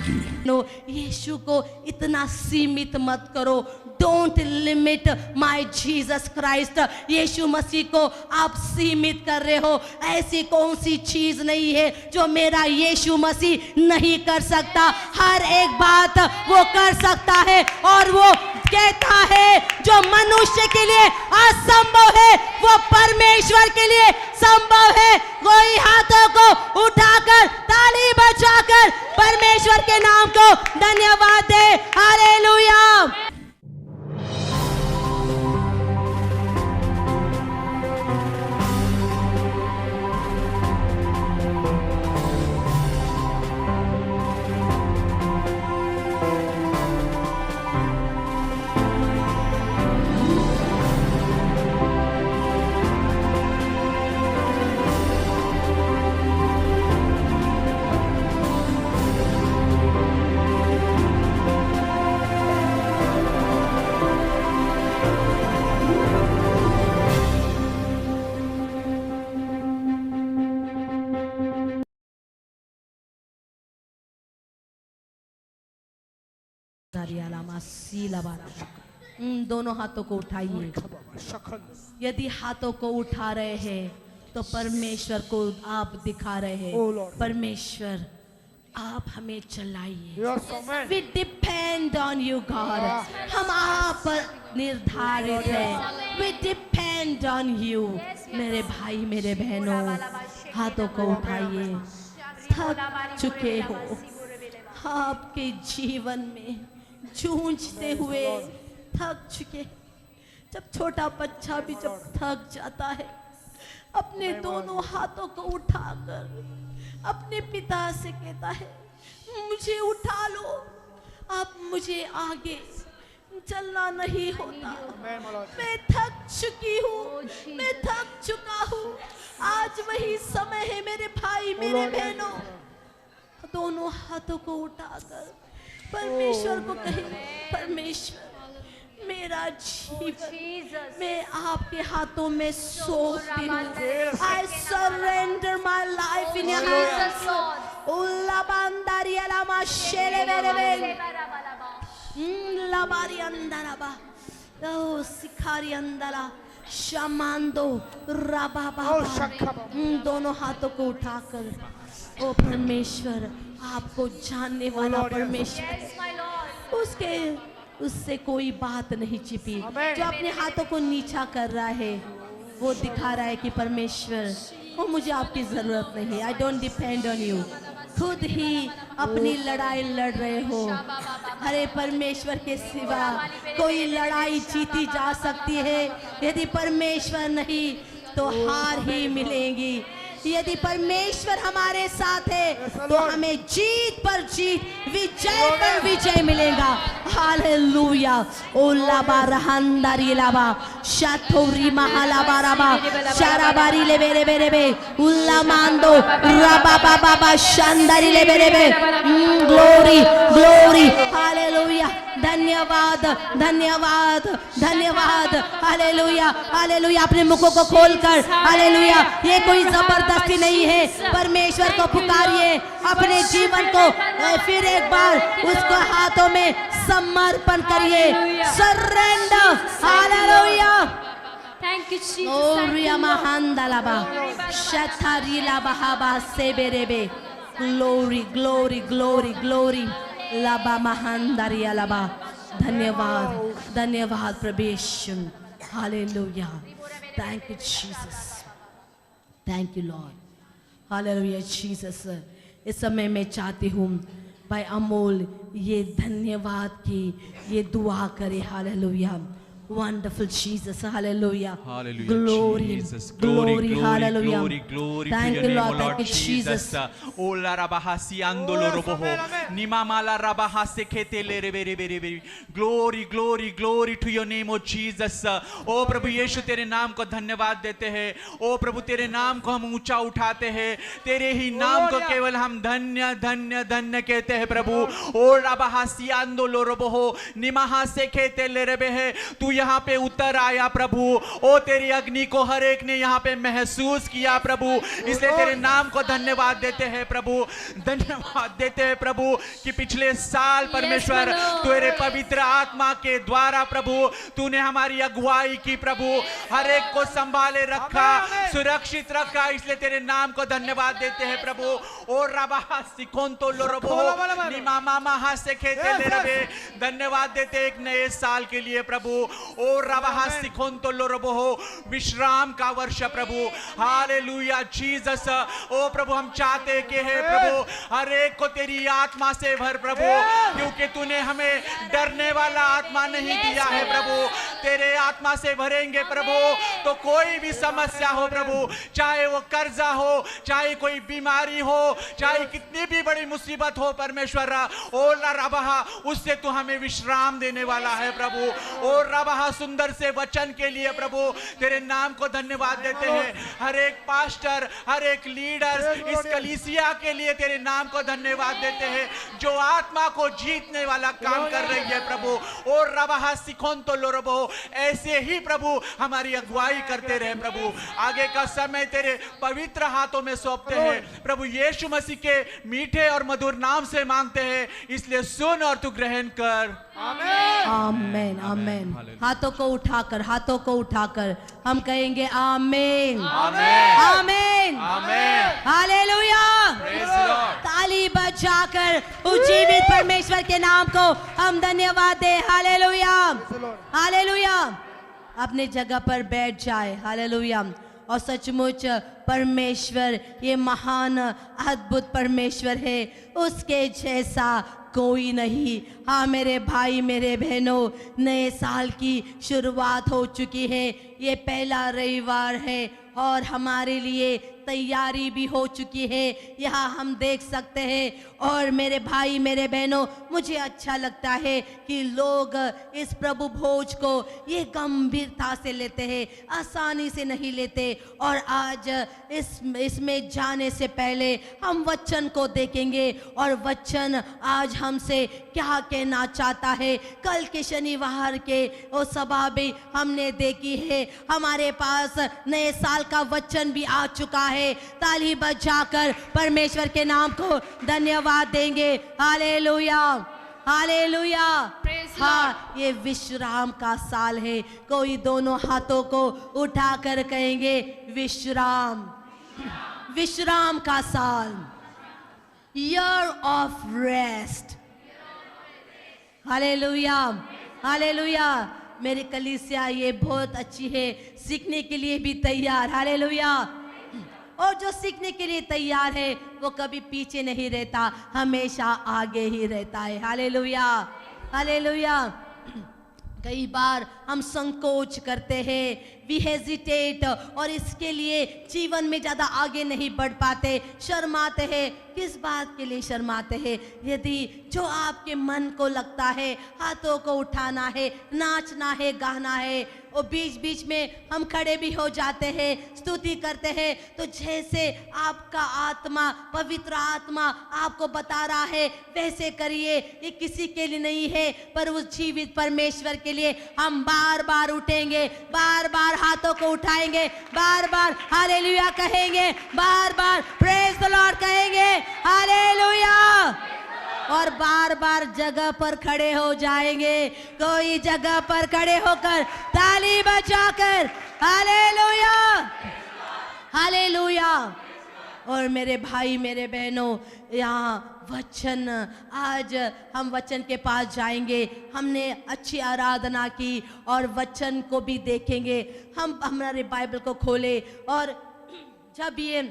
जी। यीशु को इतना सीमित मत करो। Don't limit my Jesus Christ. Yeshu Masih को आप सीमित कर रहे हो। ऐसी कौन सी चीज नहीं है जो मेरा यीशु मसीह नहीं कर सकता। हर एक बात वो कर सकता है और वो कहता है जो मनुष्य के लिए असंभव है वो परमेश्वर के लिए संभव है। कोई हाथों को उठाकर ताली बजाकर परमेश्वर के नाम को धन्यवाद दे। हालेलुया। दोनों हाथों को उठाइए। यदि हाथों को उठा रहे हैं तो परमेश्वर को आप दिखा रहे हैं। परमेश्वर आप हमें चलाइए। We depend on you God। हम आप पर निर्धारित हैं। We depend on you। मेरे भाई मेरे बहनों हाथों को उठाइए। थक चुके हो आपके जीवन में जूझते हुए थक चुके। जब छोटा बच्चा भी जब थक जाता है अपने दोनों हाथों को उठाकर अपने पिता से कहता है मुझे उठा लो। अब मुझे आगे चलना नहीं होता। मैं थक चुकी हूँ। मैं थक चुका हूँ। आज वही समय है मेरे भाई मेरे बहनों दोनों हाथों को उठाकर परमेश्वर को कहे परमेश्वर मेरा जीवन मैं आपके हाथों में सौंपती हूँ। I surrender my life in your hands। Ulla बांदारी अलामा शेले मेरे बेन लाबारी अंदराबा ओ सिखारी अंदरा शमांदो राबा बाबा दोनों हाथों को उठाकर ओ परमेश्वर आपको जानने वाला परमेश्वर उससे कोई बात नहीं छिपी। जो अपने हाथों को नीचा कर रहा है वो दिखा रहा है कि परमेश्वर वो मुझे आपकी जरूरत नहीं है। I don't depend on you. खुद ही अपनी लड़ाई लड़ रहे हो। अरे परमेश्वर के सिवा कोई लड़ाई जीती जा सकती है। यदि परमेश्वर नहीं तो हार ही मिलेगी। यदि परमेश्वर हमारे साथ है तो हमें जीत पर जीत विजय पर विजय मिलेगा। हालेलुया। ओलाबा रहंदारी लाबा शाथोरी महालाबा राबा शाराबारी ले बेरे बेरे बे उल्ला मांदो राबा बाबा बा शांदारी ले बेरे बे ग्लोरी ग्लोरी। हालेलुया। धन्यवाद धन्यवाद धन्यवाद। Hallelujah hallelujah. अपने मुखों को खोलकर हालेलुया। ये कोई जबरदस्ती नहीं है। परमेश्वर को पुकारिए। अपने जीवन को फिर एक बार उसको हाथों में समर्पण करिए। Surrender. Hallelujah. Thank you Jesus. ओरिया महांदलाबा शथारी लाबहाबा सेबेरेबे ग्लोरी ग्लोरी ग्लोरी ग्लोरी लाबा महांदारिया लाबा। धन्यवाद धन्यवाद परमेश्वर। Hallelujah. Thank you Jesus. Thank you Lord. Hallelujah Jesus. इस समय मैं चाहती हूँ भाई अमोल ये धन्यवाद की ये दुआ करे। Hallelujah. Wonderful Jesus, hallelujah. Hallelujah. Glory, Jesus. glory, Glory, hallelujah. glory, glory Thank to you, your Lord. name, Thank you, Jesus. Ola rabaha siandolo roboho. Nimamala rabaha sekete le rebe rebe rebe. Glory, glory, glory to your name, O Jesus. ओ प्रभु यीशु तेरे नाम को धन्यवाद देते हैं। ओ प्रभु तेरे नाम को हम ऊंचा उठाते हैं। तेरे ही नाम को केवल हम धन्य धन्य धन्य कहते हैं प्रभु। ओ राबाहा सियान्दो लोरोबोहो निमाहा सेखेते ले रेबे है। तू यहाँ पे उतर आया प्रभु। ओ तेरी अग्नि को हर एक ने यहाँ पे महसूस किया प्रभु, इसलिए तेरे नाम को धन्यवाद देते हैं प्रभु। धन्यवाद देते हैं प्रभु कि पिछले साल परमेश्वर तेरे पवित्र आत्मा के द्वारा प्रभु तूने हमारी अगुवाई की प्रभु, हर एक को संभाले रखा, सुरक्षित रखा, इसलिए तेरे नाम को धन्यवाद देते हैं प्रभु। ओ रबा सिकोंतो लोरबो निमा मामा हासे खेते ले रबे, धन्यवाद देते एक नए साल के लिए प्रभु। ओ रबा सिकोंतो लोरबो, विश्राम का वर्ष प्रभु। Hallelujah Jesus. ओ प्रभु हम चाहते कि है प्रभु हर एक को तेरी आत्मा से भर प्रभु, क्योंकि तूने हमें डरने वाला आत्मा नहीं दिया है प्रभु। तेरे आत्मा से भरेंगे प्रभु तो कोई भी समस्या हो प्रभु, चाहे वो कर्जा हो, चाहे कोई बीमारी हो, चाहे कितनी भी बड़ी मुसीबत हो परमेश्वर, ओ रबा उससे तू हमें विश्राम देने वाला है प्रभु। ओ रबा सुंदर से वचन के लिए प्रभु तेरे नाम को धन्यवाद देते हैं। हर एक पास्टर, हर एक लीडर इस कलीसिया के लिए तेरे नाम को धन्यवाद देते हैं जो आत्मा को जीतने वाला काम कर रही है प्रभु। ओ रबा सिकोन तो लोरबो, ऐसे ही प्रभु हमारी अगुवाई करते रहे प्रभु। आगे का समय तेरे पवित्र हाथों में सौंपते हैं प्रभु, यीशु मसीह के मीठे और मधुर नाम से मांगते हैं, इसलिए सुन और तू ग्रहण कर। आमेन आमेन। हाथों को उठाकर हम कहेंगे आमेन आमेन आमेन हालेलुया। ताली बजाकर उस जीवित परमेश्वर के नाम को हम धन्यवाद दे। Hallelujah hallelujah. अपने जगह पर बैठ जाए। हालेलुया। और सचमुच परमेश्वर ये महान अद्भुत परमेश्वर है, उसके जैसा कोई नहीं। हाँ मेरे भाई मेरे बहनों, नए साल की शुरुआत हो चुकी है। ये पहला रविवार है और हमारे लिए तैयारी भी हो चुकी है, यहाँ हम देख सकते हैं। और मेरे भाई मेरे बहनों, मुझे अच्छा लगता है कि लोग इस प्रभु भोज को ये गंभीरता से लेते हैं, आसानी से नहीं लेते। और आज इसमें जाने से पहले हम वचन को देखेंगे और वचन आज हमसे क्या कहना चाहता है। कल के शनिवार के वो सभा भी हमने देखी है, हमारे पास नए साल का वचन भी आ चुका है। ताली बजाकर परमेश्वर के नाम को धन्यवाद देंगे। Hallelujah hallelujah. हाँ ये विश्राम का साल है। कोई दोनों हाथों को उठाकर कहेंगे विश्राम, विश्राम का साल, year of rest. Hallelujah hallelujah. मेरी कलीसिया ये बहुत अच्छी है, सीखने के लिए भी तैयार। हालेलुया। और जो सीखने के लिए तैयार है वो कभी पीछे नहीं रहता, हमेशा आगे ही रहता है। Hallelujah hallelujah. कई बार हम संकोच करते हैं, वी हेजिटेट, और इसके लिए जीवन में ज़्यादा आगे नहीं बढ़ पाते, शर्माते हैं। किस बात के लिए शर्माते हैं? यदि जो आपके मन को लगता है, हाथों को उठाना है, नाचना है, गाना है, और बीच बीच में हम खड़े भी हो जाते हैं, स्तुति करते हैं, तो जैसे आपका आत्मा, पवित्र आत्मा आपको बता रहा है वैसे करिए। ये किसी के लिए नहीं है, पर उस जीवित परमेश्वर के लिए हम बार बार उठेंगे, बार बार हाथों को उठाएंगे, बार बार हालेलुया कहेंगे, बार बार प्रेज द लॉर्ड कहेंगे। हालेलुया। और बार बार जगह पर खड़े हो जाएंगे। कोई जगह पर खड़े होकर ताली बजाकर हालेलुया हालेलुया। और मेरे भाई मेरे बहनों, यहाँ वचन, आज हम वचन के पास जाएंगे। हमने अच्छी आराधना की और वचन को भी देखेंगे। हम हमारे बाइबल को खोले और जब ये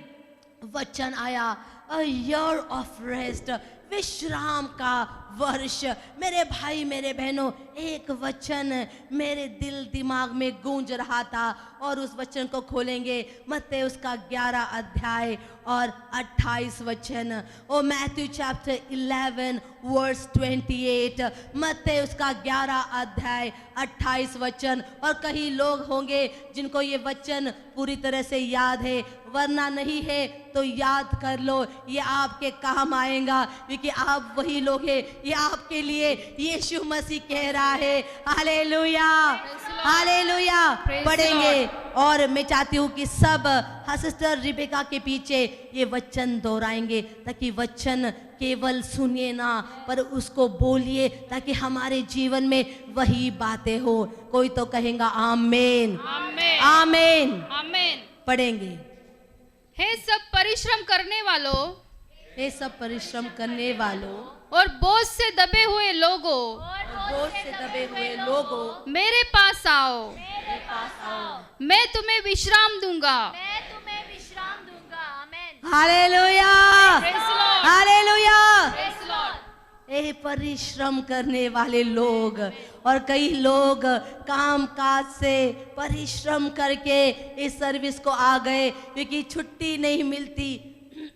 वचन आया, अ ईयर ऑफ रेस्ट, विश्राम का वर्ष, मेरे भाई मेरे बहनों, एक वचन मेरे दिल दिमाग में गूंज रहा था और उस वचन को खोलेंगे। मत्ती उसका 11 अध्याय और 28 वचन। ओ मैथ्यू चैप्टर 11 वर्स 28। मत्ती उसका 11 अध्याय 28 वचन। और कई लोग होंगे जिनको ये वचन पूरी तरह से याद है, वरना नहीं है तो याद कर लो, ये आपके काम आएगा, क्योंकि आप वही लोग हैं ये आपके लिए यीशु मसीह कह रहा है। Hallelujah, hallelujah. Praise पढ़ेंगे और मैं चाहती हूँ कि सब सिस्टर रिबेका के पीछे ये वचन दोहराएंगे, ताकि वचन केवल सुनिए ना, पर उसको बोलिए, ताकि हमारे जीवन में वही बातें हो। कोई तो कहेगा आमीन, आमेन, आमीन। आमेन। पढ़ेंगे। हे सब परिश्रम करने वालों हे सब परिश्रम करने वालों और बोझ से दबे हुए लोगों, बोझ से दबे हुए लोगों, मेरे पास आओ, मैं तुम्हें विश्राम दूंगा। Hallelujah, Praise the Lord. Hallelujah. Praise the Lord. ये परिश्रम करने वाले लोग, और कई लोग काम काज से परिश्रम करके इस सर्विस को आ गए, क्योंकि छुट्टी नहीं मिलती।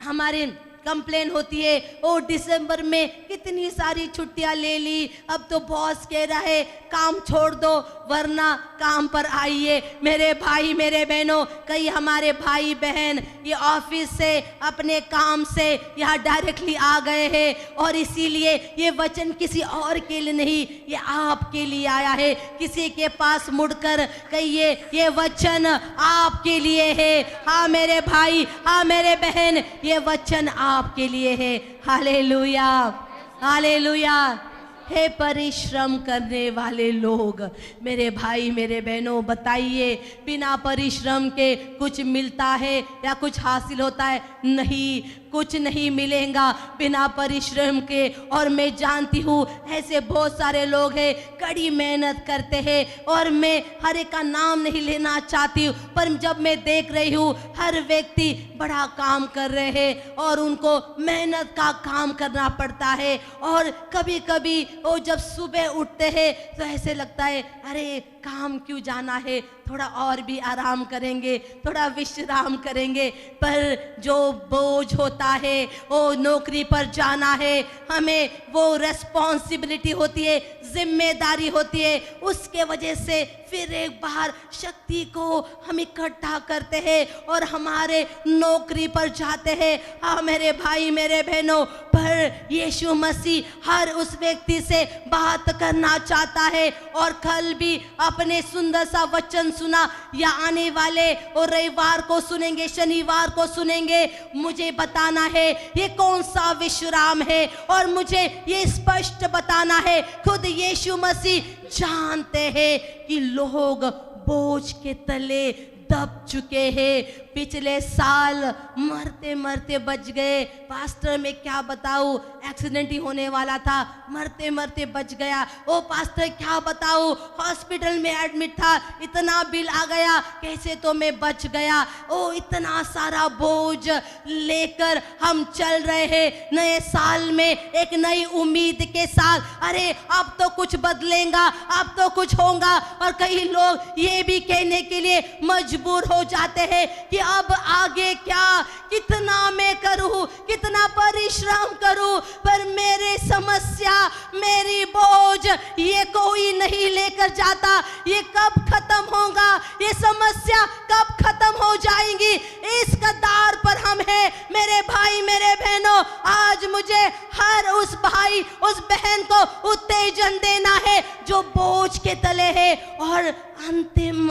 हमारे कंप्लेन होती है, ओ दिसंबर में कितनी सारी छुट्टियां ले ली, अब तो बॉस कह रहा है काम छोड़ दो वरना काम पर आइए। मेरे भाई मेरे बहनों, कई हमारे भाई बहन ये ऑफिस से अपने काम से यहाँ डायरेक्टली आ गए हैं, और इसीलिए ये वचन किसी और के लिए नहीं, ये आपके लिए आया है। किसी के पास मुड़कर कहिए ये वचन आपके लिए है। हाँ मेरे भाई, हाँ मेरे बहन, ये वचन आपके लिए है। Hallelujah, hallelujah. हे परिश्रम करने वाले लोग, मेरे भाई मेरे बहनों, बताइए बिना परिश्रम के कुछ मिलता है या कुछ हासिल होता है? नहीं, कुछ नहीं मिलेगा बिना परिश्रम के। और मैं जानती हूँ ऐसे बहुत सारे लोग हैं, कड़ी मेहनत करते हैं, और मैं हर एक का नाम नहीं लेना चाहती हूँ, पर जब मैं देख रही हूँ हर व्यक्ति बड़ा काम कर रहे हैं और उनको मेहनत का काम करना पड़ता है। और कभी कभी वो जब सुबह उठते हैं तो ऐसे लगता है अरे काम क्यों जाना है, थोड़ा और भी आराम करेंगे, थोड़ा विश्राम करेंगे। पर जो बोझ होता है, वो नौकरी पर जाना है, हमें वो रेस्पॉन्सिबिलिटी होती है, जिम्मेदारी होती है, उसके वजह से फिर एक बार शक्ति को हम इकट्ठा करते हैं और हमारे नौकरी पर जाते हैं। हाँ मेरे भाई मेरे बहनों, पर यीशु मसीह हर उस व्यक्ति से बात करना चाहता है। और कल भी अपने सुंदर सा वचन सुना, या आने वाले और रविवार को सुनेंगे, शनिवार को सुनेंगे। मुझे बताना है ये कौन सा विश्राम है, और मुझे ये स्पष्ट बताना है। खुद यीशु मसीह जानते हैं कि लोग बोझ के तले दब चुके हैं। पिछले साल मरते मरते बच गए। पास्टर मैं क्या बताऊं, एक्सीडेंट ही होने वाला था, मरते मरते बच गया। ओ पास्टर क्या बताऊं, हॉस्पिटल में एडमिट था, इतना बिल आ गया, कैसे तो मैं बच गया। ओ इतना सारा बोझ लेकर हम चल रहे हैं नए साल में एक नई उम्मीद के साथ। अरे अब तो कुछ बदलेगा, अब तो कुछ होगा। और कई लोग ये भी कहने के लिए मजबूर हो जाते हैं कि अब आगे क्या, कितना मैं करूं, कितना परिश्रम करूं, पर मेरी समस्या, मेरी बोझ ये कोई नहीं लेकर जाता। ये कब खत्म होगा, ये समस्या कब खत्म हो जाएंगी, इस कगार पर हम हैं। मेरे भाई मेरे बहनों, आज मुझे हर उस भाई उस बहन को उत्तेजन देना है जो बोझ के तले है। और अंतिम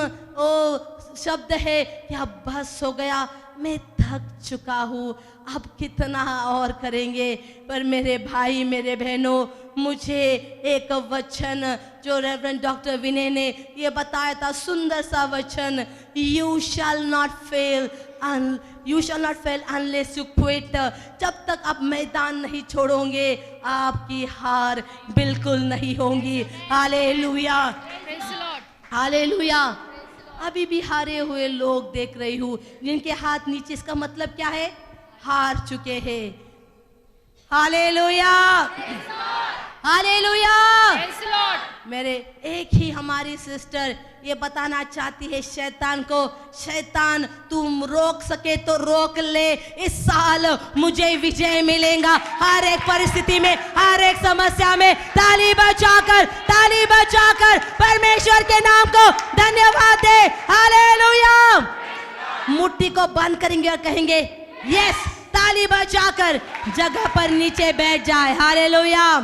शब्द है कि अब बस हो गया, मैं थक चुका हूँ, अब कितना और करेंगे। पर मेरे भाई मेरे बहनों, मुझे एक वचन जो रेवरेंड डॉक्टर विनय ने ये बताया था, सुंदर सा वचन, you shall not fail unless you quit. जब तक आप मैदान नहीं छोड़ोगे आपकी हार बिल्कुल नहीं होगी। Hallelujah, hallelujah. अभी भी हारे हुए लोग देख रही हूँ, जिनके हाथ नीचे, इसका मतलब क्या है, हार चुके हैं। Hallelujah, hallelujah. मेरे एक ही हमारी सिस्टर ये बताना चाहती है शैतान को, शैतान तुम रोक सके तो रोक ले, इस साल मुझे विजय मिलेगा हर एक परिस्थिति में, हर एक समस्या में। ताली बजाकर परमेश्वर के नाम को धन्यवाद दे। हालेलुया। मुट्ठी को बंद करेंगे और कहेंगे यस, ताली बजाकर जगह पर नीचे बैठ जाए। Hallelujah,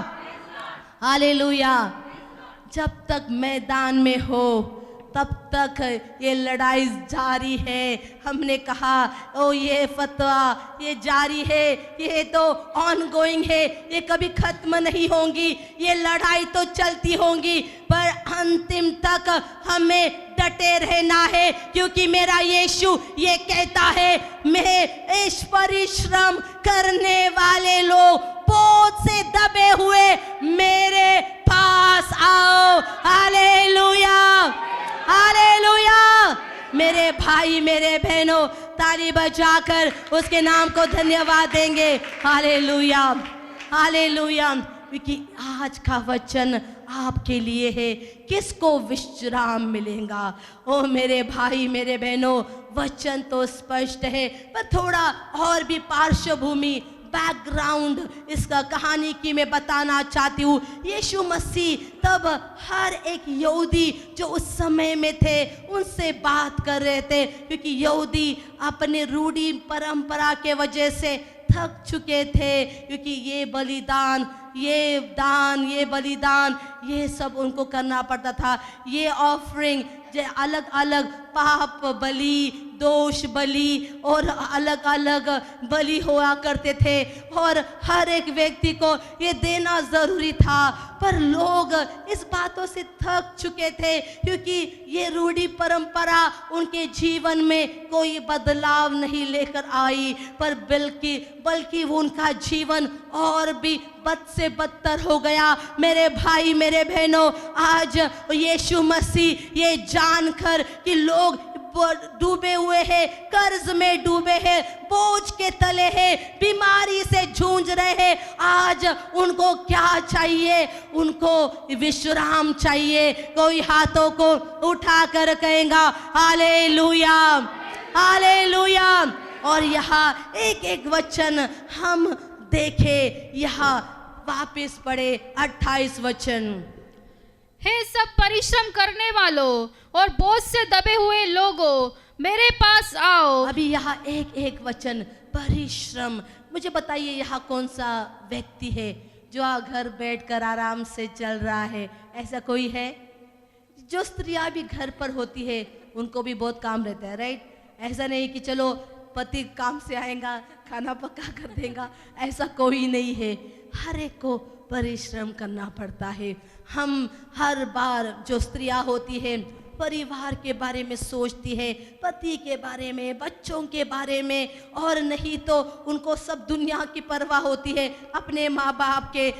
hallelujah. जब तक मैदान में हो तब तक ये लड़ाई जारी है। हमने कहा ओ ये फतवा ये जारी है, ये तो ऑन गोइंग है, ये कभी खत्म नहीं होंगी, ये लड़ाई तो चलती होंगी, पर अंतिम तक हमें डटे रहना है, क्योंकि मेरा यीशु ये कहता है मैं इस परिश्रम करने वाले लोग बोझ से दबे हुए मेरे पास आओ। Hallelujah hallelujah. मेरे भाई मेरे बहनों ताली बजाकर उसके नाम को धन्यवाद देंगे। Hallelujah hallelujah. क्योंकि आज का वचन आपके लिए है, किसको विश्राम मिलेगा। ओ मेरे भाई मेरे बहनों, वचन तो स्पष्ट है, पर थोड़ा और भी पार्श्वभूमि बैकग्राउंड इसका कहानी की मैं बताना चाहती हूँ। यीशु मसीह तब हर एक यहूदी जो उस समय में थे उनसे बात कर रहे थे, क्योंकि यहूदी अपने रूढ़ी परंपरा के वजह से थक चुके थे, क्योंकि ये बलिदान ये दान ये बलिदान ये सब उनको करना पड़ता था। ये ऑफरिंग जो अलग अलग पाप बलि दोष बलि और अलग अलग बलि हुआ करते थे, और हर एक व्यक्ति को ये देना ज़रूरी था। पर लोग इस बातों से थक चुके थे, क्योंकि ये रूढ़ी परंपरा उनके जीवन में कोई बदलाव नहीं लेकर आई, पर बल्कि उनका जीवन और भी बद से बदतर हो गया। मेरे भाई मेरे बहनों, आज यीशु मसीह ये जानकर कि लोग डूबे हुए हैं, कर्ज में डूबे हैं, बोझ के तले हैं, बीमारी से जूझ रहे हैं, आज उनको क्या चाहिए? उनको विश्राम चाहिए। कोई हाथों को उठाकर कहेगा हालेलुया हालेलुया। और यहाँ एक एक वचन हम देखें, यहाँ वापस पढ़े 28 वचन। हे सब परिश्रम करने वालों और बोझ से दबे हुए लोगों, मेरे पास आओ। अभी यहाँ एक एक वचन परिश्रम। मुझे बताइए यहाँ कौन सा व्यक्ति है जो घर बैठकर आराम से चल रहा है? ऐसा कोई है? जो स्त्रियां भी घर पर होती है उनको भी बहुत काम रहता है, राइट? ऐसा नहीं कि चलो पति काम से आएगा खाना पका कर देगा, ऐसा कोई नहीं है। हर एक को परिश्रम करना पड़ता है। हम हर बार जो स्त्रियां होती हैं परिवार के बारे में सोचती है, पति के बारे में, बच्चों के बारे में, और नहीं तो उनको सब दुनिया की परवाह होती है, अपने माँ बाप के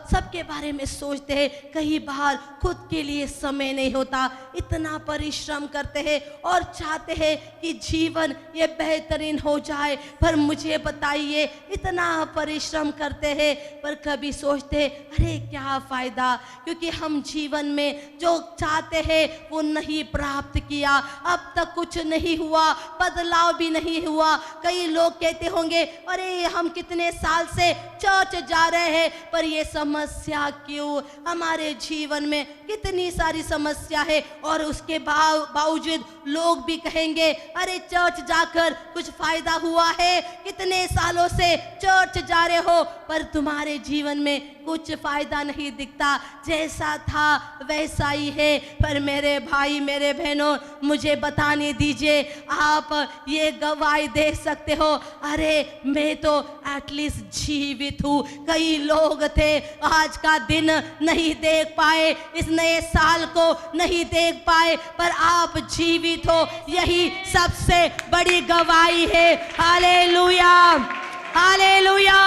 सबके बारे में सोचते हैं। कई बार खुद के लिए समय नहीं होता, इतना परिश्रम करते हैं और चाहते हैं कि जीवन ये बेहतरीन हो जाए। पर मुझे बताइए, इतना परिश्रम करते हैं पर कभी सोचते हैं अरे क्या फ़ायदा, क्योंकि हम जीवन में जो चाहते हैं वो नहीं प्राप्त किया, अब तक कुछ नहीं हुआ, बदलाव भी नहीं हुआ। कई लोग कहते होंगे अरे हम कितने साल से चर्च जा रहे हैं पर ये समस्या क्यों? हमारे जीवन में कितनी सारी समस्या है और उसके बावजूद लोग भी कहेंगे अरे चर्च जाकर कुछ फायदा हुआ है? कितने सालों से चर्च जा रहे हो पर तुम्हारे जीवन में कुछ फायदा नहीं दिखता, जैसा था वैसा ही है। पर मेरे भाई मेरे बहनों, मुझे बताने दीजिए, आप ये गवाही दे सकते हो अरे मैं तो एटलीस्ट जीवित हूँ। कई लोग थे आज का दिन नहीं देख पाए, इस नए साल को नहीं देख पाए, पर आप जीवित हो, यही सबसे बड़ी गवाही है। Hallelujah hallelujah.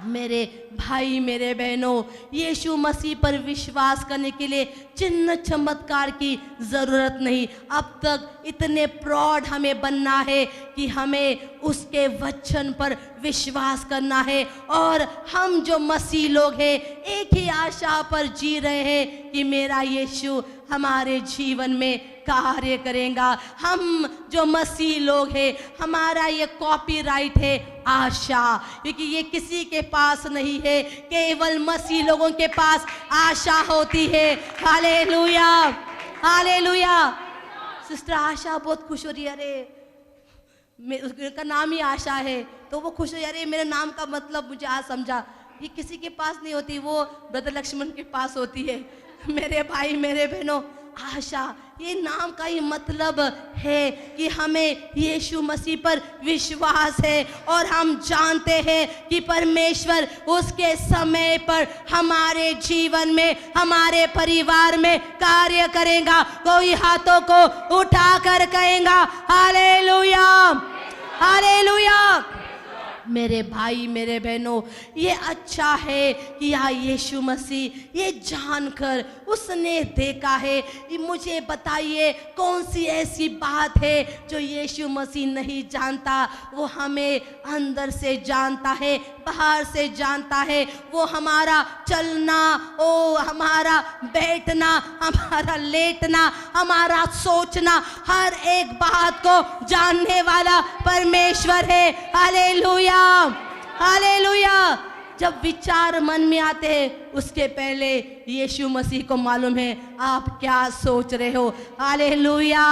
मेरे भाई मेरे बहनों, यीशु मसीह पर विश्वास करने के लिए चिन्ह चमत्कार की ज़रूरत नहीं। अब तक इतने प्रौढ़ हमें बनना है कि हमें उसके वचन पर विश्वास करना है। और हम जो मसीह लोग हैं एक ही आशा पर जी रहे हैं कि मेरा यीशु हमारे जीवन में कार्य करेगा। हम जो मसीह लोग हैं हमारा ये कॉपीराइट है आशा, क्योंकि ये किसी के पास नहीं है, केवल मसीह लोगों के पास आशा होती है। Hallelujah hallelujah. सिस्टर आशा बहुत खुश हो रही है, अरे उसका नाम ही आशा है तो वो खुश हो, अरे मेरे नाम का मतलब मुझे आज समझा। ये किसी के पास नहीं होती, वो ब्रदर लक्ष्मण के पास होती है। मेरे भाई मेरे बहनों, आशा ये नाम का ही मतलब है कि हमें यीशु मसीह पर विश्वास है और हम जानते हैं कि परमेश्वर उसके समय पर हमारे जीवन में, हमारे परिवार में कार्य करेगा। कोई हाथों को उठाकर कहेगा हालेलुया, हालेलुया। मेरे भाई मेरे बहनों, ये अच्छा है कि यहाँ यीशु मसीह ये जानकर उसने देखा है। मुझे बताइए कौन सी ऐसी बात है जो यीशु मसीह नहीं जानता? वो हमें अंदर से जानता है, बाहर से जानता है। वो हमारा चलना, ओ हमारा बैठना, हमारा लेटना, हमारा सोचना, हर एक बात को जानने वाला परमेश्वर है। Hallelujah, hallelujah. जब विचार मन में आते हैं उसके पहले यीशु मसीह को मालूम है आप क्या सोच रहे हो। Hallelujah,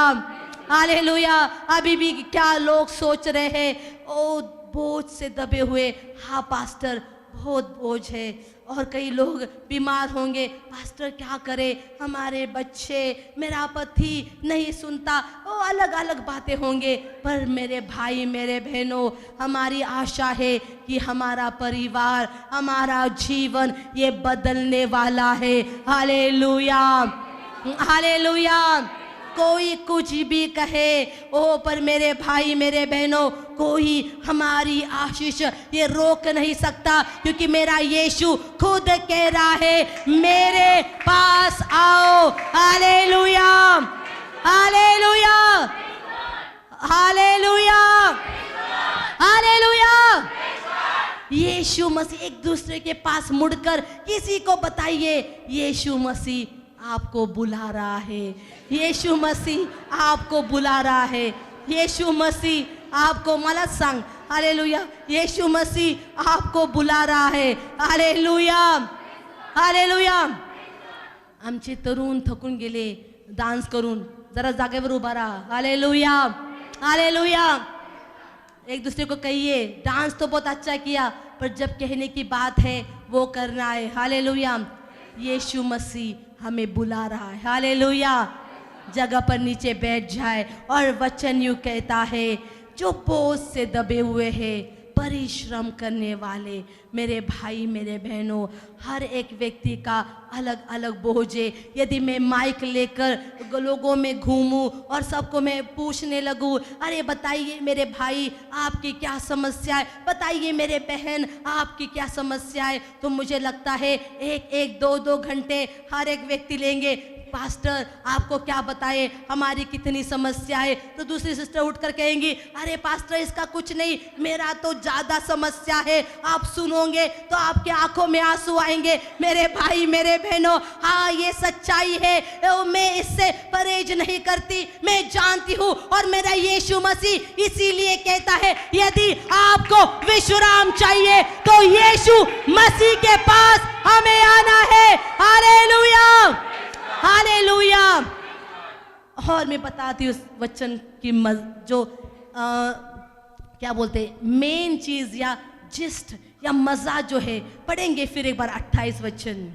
hallelujah. अभी भी क्या लोग सोच रहे हैं, ओ बोझ से दबे हुए, हाँ पास्टर बहुत बोझ है। और कई लोग बीमार होंगे, पास्टर क्या करे, हमारे बच्चे, मेरा पति नहीं सुनता, वो अलग अलग बातें होंगे। पर मेरे भाई मेरे बहनों, हमारी आशा है कि हमारा परिवार, हमारा जीवन ये बदलने वाला है। Hallelujah, hallelujah. कोई कुछ भी कहे, ओ पर मेरे भाई मेरे बहनों, कोई हमारी आशीष ये रोक नहीं सकता, क्योंकि मेरा यीशु खुद कह रहा है मेरे पास आओ। Hallelujah, hallelujah, hallelujah, hallelujah. Yeshu Masih एक दूसरे के पास मुड़कर किसी को बताइए, यीशु मसीह आपको बुला रहा है, यीशु मसीह आपको बुला रहा है, यीशु मसीह आपको मला सांग। हालेलुया, यीशु मसीह आपको बुला रहा है। Hallelujah, hallelujah. आमचे तरुण थकून गेले डान्स करून, जरा जागेवर उभा राहा। Hallelujah, hallelujah. एक दूसरे को कहिए डांस तो बहुत अच्छा किया, पर जब कहने की बात है वो करना है। हालेलुया। यीशु मसीह हमें बुला रहा है। हालेलुया। जगह पर नीचे बैठ जाए और वचन यूं कहता है, जो बोझ से दबे हुए हैं, परिश्रम करने वाले, मेरे भाई मेरे बहनों, हर एक व्यक्ति का अलग अलग बोझ है। यदि मैं माइक लेकर लोगों में घूमूं और सबको मैं पूछने लगूं, अरे बताइए मेरे भाई आपकी क्या समस्या है, बताइए मेरे बहन आपकी क्या समस्या है, तो मुझे लगता है एक एक दो दो घंटे हर एक व्यक्ति लेंगे। पास्टर आपको क्या बताए, हमारी कितनी समस्या है। तो दूसरी सिस्टर उठकर कहेंगी, अरे पास्टर इसका कुछ नहीं, मेरा तो ज़्यादा समस्या है। आप सुनोगे तो आपके आंखों में आंसू आएंगे। मेरे भाई मेरे बहनों, हाँ ये सच्चाई है, मैं इससे परहेज नहीं करती, मैं जानती हूँ। और मेरा यीशु मसीह इसीलिए कहता है, यदि आपको विश्राम चाहिए तो यीशु मसीह के पास हमें आना है। Hallelujah, hallelujah. और मैं बताती हूँ उस वचन की जो क्या बोलते मेन चीज या जिस्ट या मजा जो है, पढ़ेंगे फिर एक बार 28 वचन।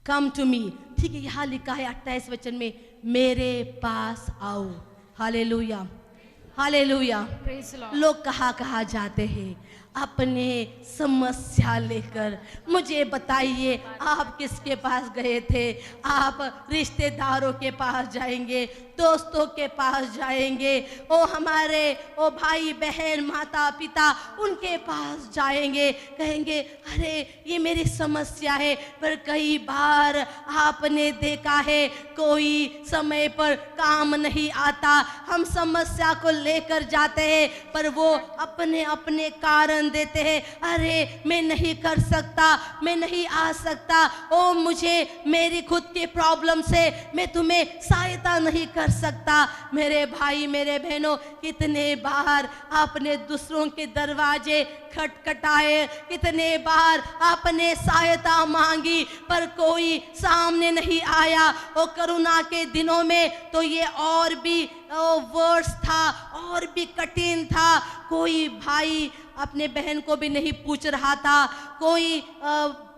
कम टू मी, ठीक है, यहाँ लिखा है 28 वचन में, मेरे पास आओ। Hallelujah, hallelujah. लोग कहाँ जाते हैं अपने समस्या लेकर। मुझे बताइए आप किसके पास गए थे? आप रिश्तेदारों के पास जाएंगे, दोस्तों के पास जाएंगे, ओ हमारे ओ भाई बहन माता पिता उनके पास जाएंगे, कहेंगे अरे ये मेरी समस्या है। पर कई बार आपने देखा है कोई समय पर काम नहीं आता, हम समस्या को लेकर जाते हैं पर वो अपने अपने कारण देते हैं, अरे मैं नहीं कर सकता, मैं नहीं आ सकता, ओ मुझे मेरी खुद की प्रॉब्लम से मैं तुम्हें सहायता नहीं कर सकता। मेरे भाई मेरे बहनों, कितने बार आपने दूसरों के दरवाजे खटखटाए, कितने बार आपने सहायता मांगी पर कोई सामने नहीं आया। ओ करुणा के दिनों में तो ये और भी वर्ष था, और भी कठिन था। कोई भाई अपने बहन को भी नहीं पूछ रहा था। कोई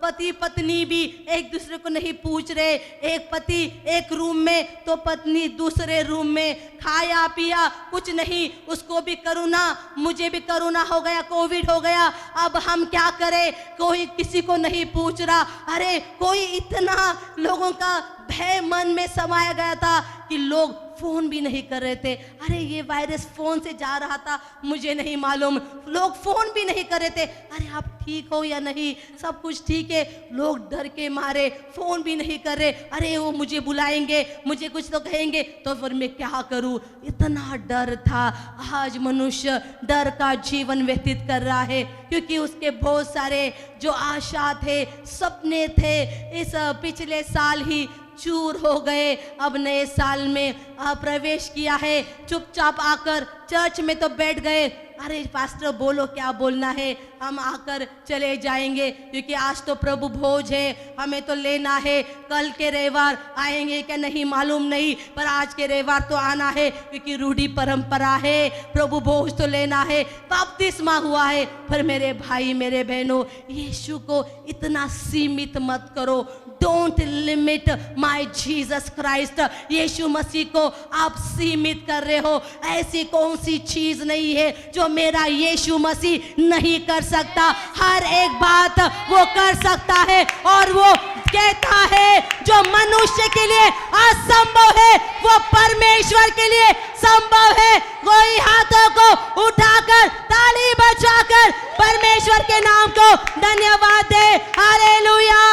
पति पत्नी भी एक दूसरे को नहीं पूछ रहे। एक पति एक रूम में तो पत्नी दूसरे रूम में, खाया पिया कुछ नहीं। उसको भी कोरोना, मुझे भी कोरोना हो गया, कोविड हो गया, अब हम क्या करें? कोई किसी को नहीं पूछ रहा। अरे कोई इतना लोगों का भय मन में समाया गया था कि लोग फोन भी नहीं कर रहे थे। अरे ये वायरस फोन से जा रहा था, मुझे नहीं मालूम। लोग फोन भी नहीं कर रहे थे। अरे आप ठीक हो या नहीं? सब कुछ ठीक है। लोग डर के मारे फोन भी नहीं कर रहे। अरे वो मुझे बुलाएंगे, मुझे कुछ तो कहेंगे, तो फिर मैं क्या करूं? इतना डर था। आज मनुष्य डर का जीवन व्यतीत कर रहा है, क्योंकि उसके बहुत सारे जो आशा थे, सपने थे, इस पिछले साल ही चूर हो गए। अब नए साल में प्रवेश किया है, चुपचाप आकर चर्च में तो बैठ गए। अरे पास्टर बोलो क्या बोलना है, हम आकर चले जाएंगे, क्योंकि आज तो प्रभु भोज है, हमें तो लेना है। कल के रविवार आएंगे क्या नहीं मालूम नहीं, पर आज के रविवार तो आना है, क्योंकि रूढ़ी परंपरा है। प्रभु भोज तो लेना है। बपतिस्मा हुआ है। पर मेरे भाई मेरे बहनों, यीशु को इतना सीमित मत करो। Don't limit my Jesus Christ. Yeshu Masih को आप सीमित कर रहे हो। ऐसी कौन सी चीज नहीं है जो मेरा यीशु मसीह नहीं कर सकता? हर एक बात वो कर सकता है, और वो कहता है जो मनुष्य के लिए असंभव है वो परमेश्वर के लिए संभव है। कोई हाथों को उठाकर ताली बजाकर परमेश्वर के नाम को धन्यवाद दे। Hallelujah,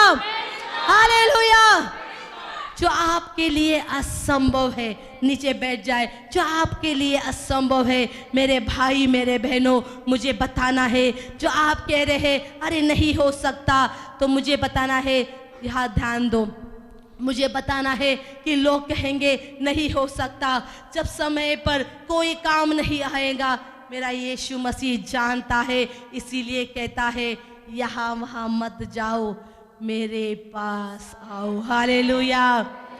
hallelujah. जो आपके लिए असंभव है, नीचे बैठ जाए। जो आपके लिए असंभव है मेरे भाई मेरे बहनों, मुझे बताना है। जो आप कह रहे हैं अरे नहीं हो सकता, तो मुझे बताना है, यहाँ ध्यान दो, मुझे बताना है कि लोग कहेंगे नहीं हो सकता, जब समय पर कोई काम नहीं आएगा। मेरा यीशु मसीह जानता है, इसीलिए कहता है यहाँ वहाँ मत जाओ, मेरे पास आओ। Hallelujah,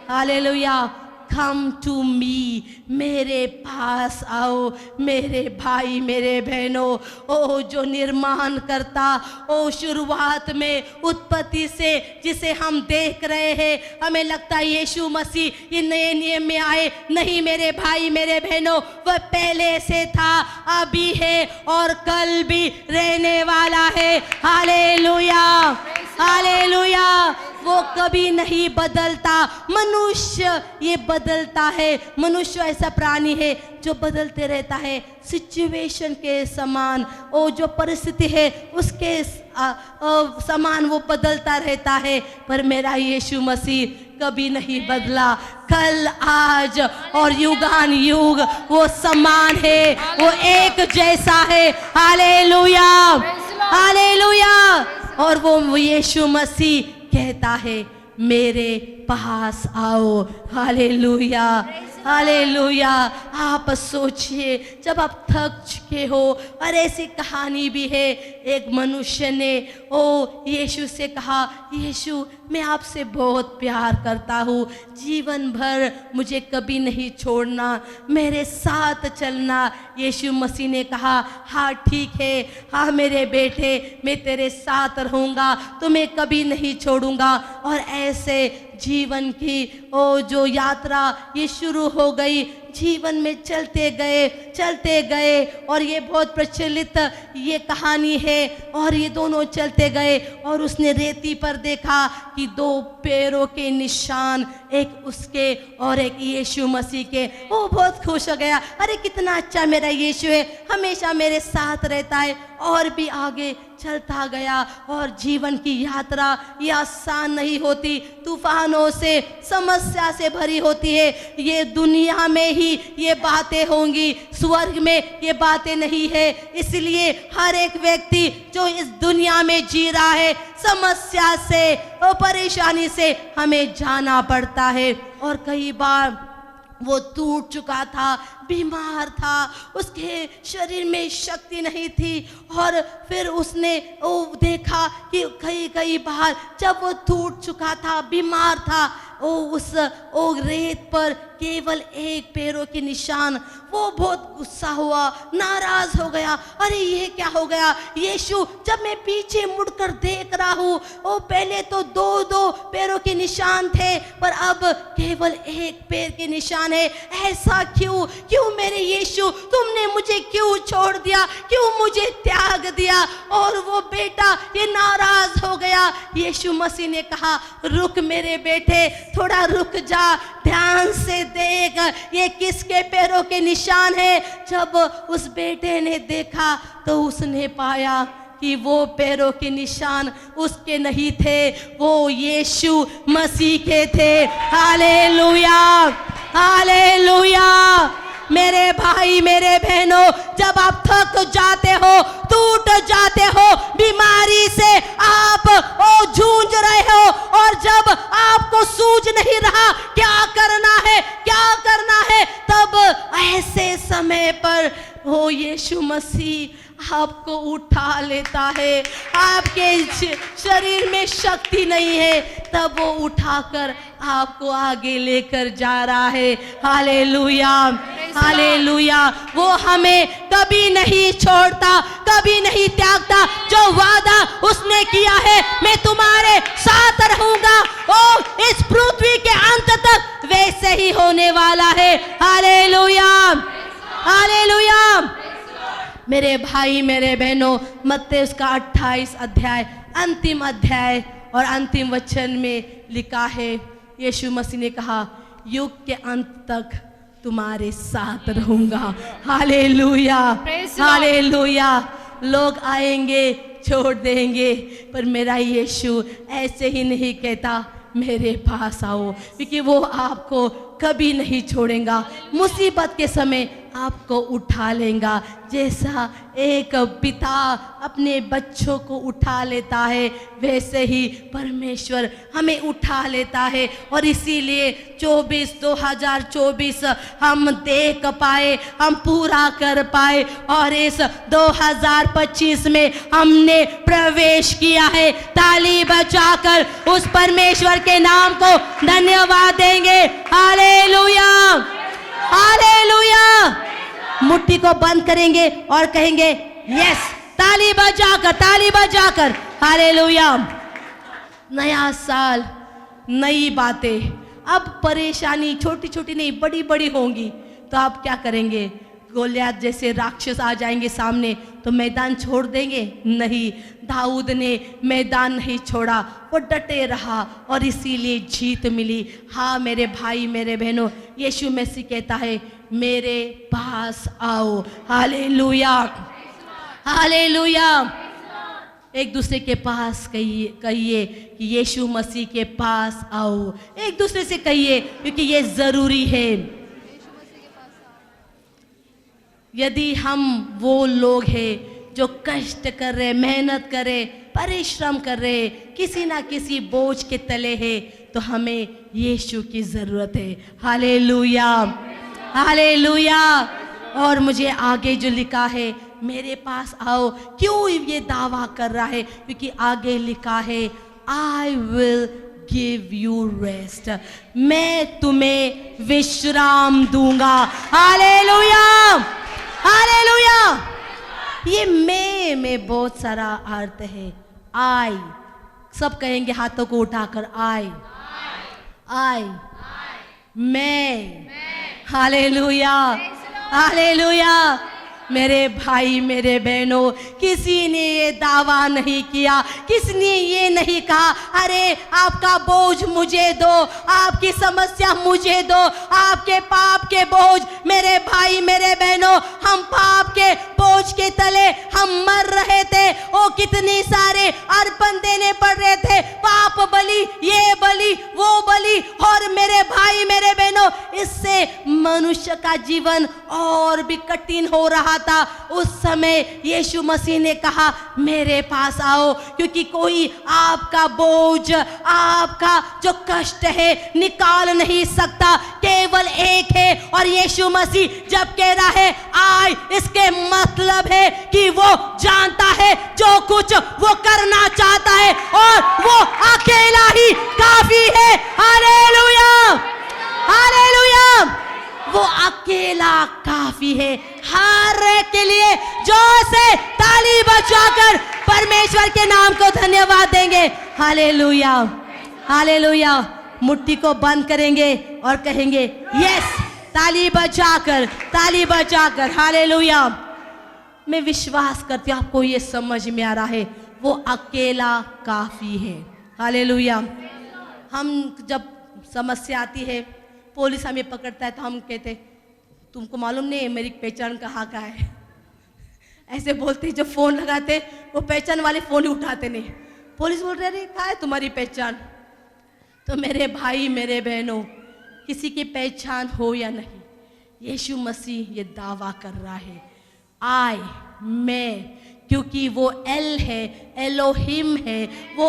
hallelujah. Come to me, मेरे पास आओ मेरे भाई मेरे बहनों। ओ जो निर्माण करता, ओ शुरुआत में उत्पत्ति से जिसे हम देख रहे हैं, हमें लगता है यीशु मसीह ये नए नियम में आए। नहीं मेरे भाई मेरे बहनों, वह पहले से था, अभी है और कल भी रहने वाला है। Hallelujah, hallelujah. वो कभी नहीं बदलता। मनुष्य ये बदलता है। मनुष्य ऐसा प्राणी है जो बदलते रहता है, सिचुएशन के समान। वो जो परिस्थिति है उसके समान वो बदलता रहता है। पर मेरा यीशु मसीह कभी नहीं बदला। कल आज और युगान युग वो समान है, वो एक जैसा है। Hallelujah, hallelujah. और वो यीशु मसीह कहता है मेरे पास आओ। Hallelujah, hallelujah. आप सोचिए, जब आप थक चुके हो, और ऐसी कहानी भी है, एक मनुष्य ने यीशु से कहा, यीशु मैं आपसे बहुत प्यार करता हूँ, जीवन भर मुझे कभी नहीं छोड़ना, मेरे साथ चलना। यीशु मसीह ने कहा हाँ ठीक है, हाँ मेरे बेटे, मैं तेरे साथ रहूँगा, तुम्हें कभी नहीं छोड़ूंगा। और ऐसे जीवन की जो यात्रा ये शुरू हो गई। जीवन में चलते गए और ये बहुत प्रचलित ये कहानी है। और ये दोनों चलते गए और उसने रेती पर देखा कि दो पैरों के निशान, एक उसके और एक यीशु मसीह के। वो बहुत खुश हो गया, अरे कितना अच्छा मेरा यीशु है, हमेशा मेरे साथ रहता है। और भी आगे चलता गया। और जीवन की यात्रा ये आसान नहीं होती, तूफानों से, समस्या से भरी होती है। ये दुनिया में ही ये बातें होंगी, स्वर्ग में ये बातें नहीं है। इसलिए हर एक व्यक्ति जो इस दुनिया में जी रहा है, समस्या से और परेशानी से हमें जाना पड़ता है। और कई बार वो टूट चुका था, बीमार था, उसके शरीर में शक्ति नहीं थी। और फिर उसने वो देखा कि कई बार जब वो टूट चुका था, बीमार था, वो रेत पर केवल एक पैरों के निशान। वो बहुत गुस्सा हुआ, नाराज हो गया। अरे ये क्या हो गया यीशु, जब मैं पीछे मुड़कर देख रहा हूँ, वो पहले तो दो पैरों के निशान थे, पर अब केवल एक पैर के निशान है। ऐसा क्यों मेरे यीशु, तुमने मुझे क्यों छोड़ दिया, क्यों मुझे त्याग दिया? और वो बेटा ये नाराज हो गया। यीशु मसीह ने कहा, रुक मेरे बेटे, थोड़ा रुक जा, ध्यान से देख ये किसके पैरों के निशान है। जब उस बेटे ने देखा तो उसने पाया कि वो पैरों के निशान उसके नहीं थे, वो यीशु मसीह के थे। Hallelujah, hallelujah. मेरे भाई मेरे बहनों, जब आप थक जाते हो, टूट जाते हो, बीमारी से आप जूझ रहे हो, और जब आपको सूझ नहीं रहा क्या करना है, तब ऐसे समय पर वो यीशु मसीह आपको उठा लेता है। आपके शरीर में शक्ति नहीं है, तब वो उठाकर आपको आगे लेकर जा रहा है। Hallelujah, hallelujah. वो हमें कभी नहीं छोड़ता, कभी नहीं त्यागता। जो वादा उसने किया है, मैं तुम्हारे साथ रहूंगा, ओ इस पृथ्वी के अंत तक वैसे ही होने वाला है। Hallelujah, hallelujah. मेरे भाई मेरे बहनों, मत्ती उसका 28 अध्याय, अंतिम अध्याय और अंतिम वचन में लिखा है, यीशु मसीह ने कहा, युग के अंत तक तुम्हारे साथ रहूंगा। Hallelujah, hallelujah. लोग आएंगे, छोड़ देंगे, पर मेरा यीशु ऐसे ही नहीं कहता मेरे पास आओ, क्योंकि वो आपको कभी नहीं छोड़ेगा। मुसीबत के समय आपको उठा लेगा, जैसा एक पिता अपने बच्चों को उठा लेता है, वैसे ही परमेश्वर हमें उठा लेता है। और इसीलिए 2024 हम देख पाए, हम पूरा कर पाए, और इस 2025 में हमने प्रवेश किया है। ताली बजाकर उस परमेश्वर के नाम को धन्यवाद देंगे। Hallelujah, hallelujah. मुट्ठी को बंद करेंगे और कहेंगे यस, ताली बजाकर हालेलुया। नया साल, नई बातें। अब परेशानी छोटी छोटी नहीं, बड़ी बड़ी होंगी, तो आप क्या करेंगे? गोलियत जैसे राक्षस आ जाएंगे सामने, तो मैदान छोड़ देंगे? नहीं, दाऊद ने मैदान नहीं छोड़ा, वो डटे रहा और इसीलिए जीत मिली। हाँ मेरे भाई मेरे बहनों, यीशु मसीह कहता है, मेरे पास आओ। Hallelujah, hallelujah. एक दूसरे के पास कहिए कि यीशु मसीह के पास आओ। एक दूसरे से कहिए, क्योंकि ये जरूरी है। यदि हम वो लोग हैं जो कष्ट कर रहे, मेहनत कर रहे, परिश्रम कर रहे, किसी ना किसी बोझ के तले है, तो हमें यीशु की जरूरत है। Hallelujah, hallelujah. और मुझे आगे जो लिखा है, मेरे पास आओ, क्यों ये दावा कर रहा है? क्योंकि आगे लिखा है, आई विल गिव यू रेस्ट, मैं तुम्हें विश्राम दूंगा। Hallelujah, hallelujah. ये में बहुत सारा अर्थ है। आई, सब कहेंगे हाथों को उठाकर, आई, मैं। Hallelujah, hallelujah. मेरे भाई मेरे बहनों, किसी ने ये दावा नहीं किया, किसी ने ये नहीं कहा, अरे आपका बोझ मुझे दो, आपकी समस्या मुझे दो, आपके पाप के बोझ। मेरे भाई मेरे बहनों, हम पाप के बोझ के तले हम मर रहे थे। ओ कितनी सारे अर्पण देने पड़ रहे थे, पाप बलि, ये बलि, वो बलि। और मेरे भाई मेरे बहनों, इससे मनुष्य का जीवन और भी कठिन हो रहा था, उस समय यीशु मसीह ने कहा मेरे पास आओ, क्योंकि कोई आपका बोझ, आपका जो कष्ट है निकाल नहीं सकता, केवल एक है। और यीशु मसीह जब कह रहा है आए, इसके मतलब है कि वो जानता है जो कुछ वो करना चाहता है और वो अकेला ही काफी है। हालेलुया, हालेलुया, वो अकेला काफी है हर एक के लिए। जोर से ताली बजाकर परमेश्वर के नाम को धन्यवाद देंगे। Hallelujah, hallelujah. मुट्ठी को बंद करेंगे और कहेंगे यस, ताली बजाकर, ताली बजाकर। हालेलुया। मैं विश्वास करती हूँ आपको ये समझ में आ रहा है, वो अकेला काफी है। हालेलुया। हम जब समस्या आती है, पुलिस हमें पकड़ता है, तो हम कहते तुमको मालूम नहीं मेरी पहचान कहाँ का है, ऐसे बोलते। जब फोन लगाते वो पहचान वाले फोन ही उठाते नहीं। पुलिस बोल रहे कहाँ है तुम्हारी पहचान। तो मेरे भाई मेरे बहनों, किसी की पहचान हो या नहीं, यीशु मसीह ये दावा कर रहा है आए, मैं, क्योंकि वो एल है, एलोहिम है, वो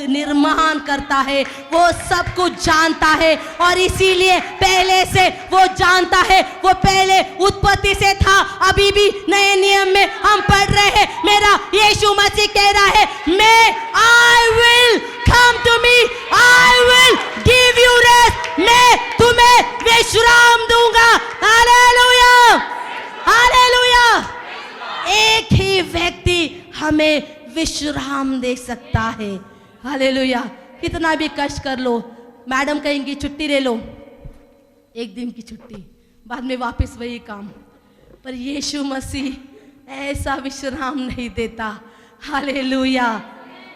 निर्माण करता है, वो सब कुछ जानता है। और इसीलिए पहले से वो जानता है, वो पहले उत्पत्ति से था। अभी भी नए नियम में हम पढ़ रहे हैं, मेरा यीशु मसीह कह रहा है मैं, I will come to me, I will give you rest, मैं तुम्हें विश्राम दूंगा। Hallelujah, hallelujah. एक ही व्यक्ति हमें विश्राम दे सकता है। हालेलुया। कितना भी कष्ट कर लो, मैडम कहेंगी छुट्टी ले लो, एक दिन की छुट्टी, बाद में वापस वही काम। पर यीशु मसीह ऐसा विश्राम नहीं देता। हालेलुया।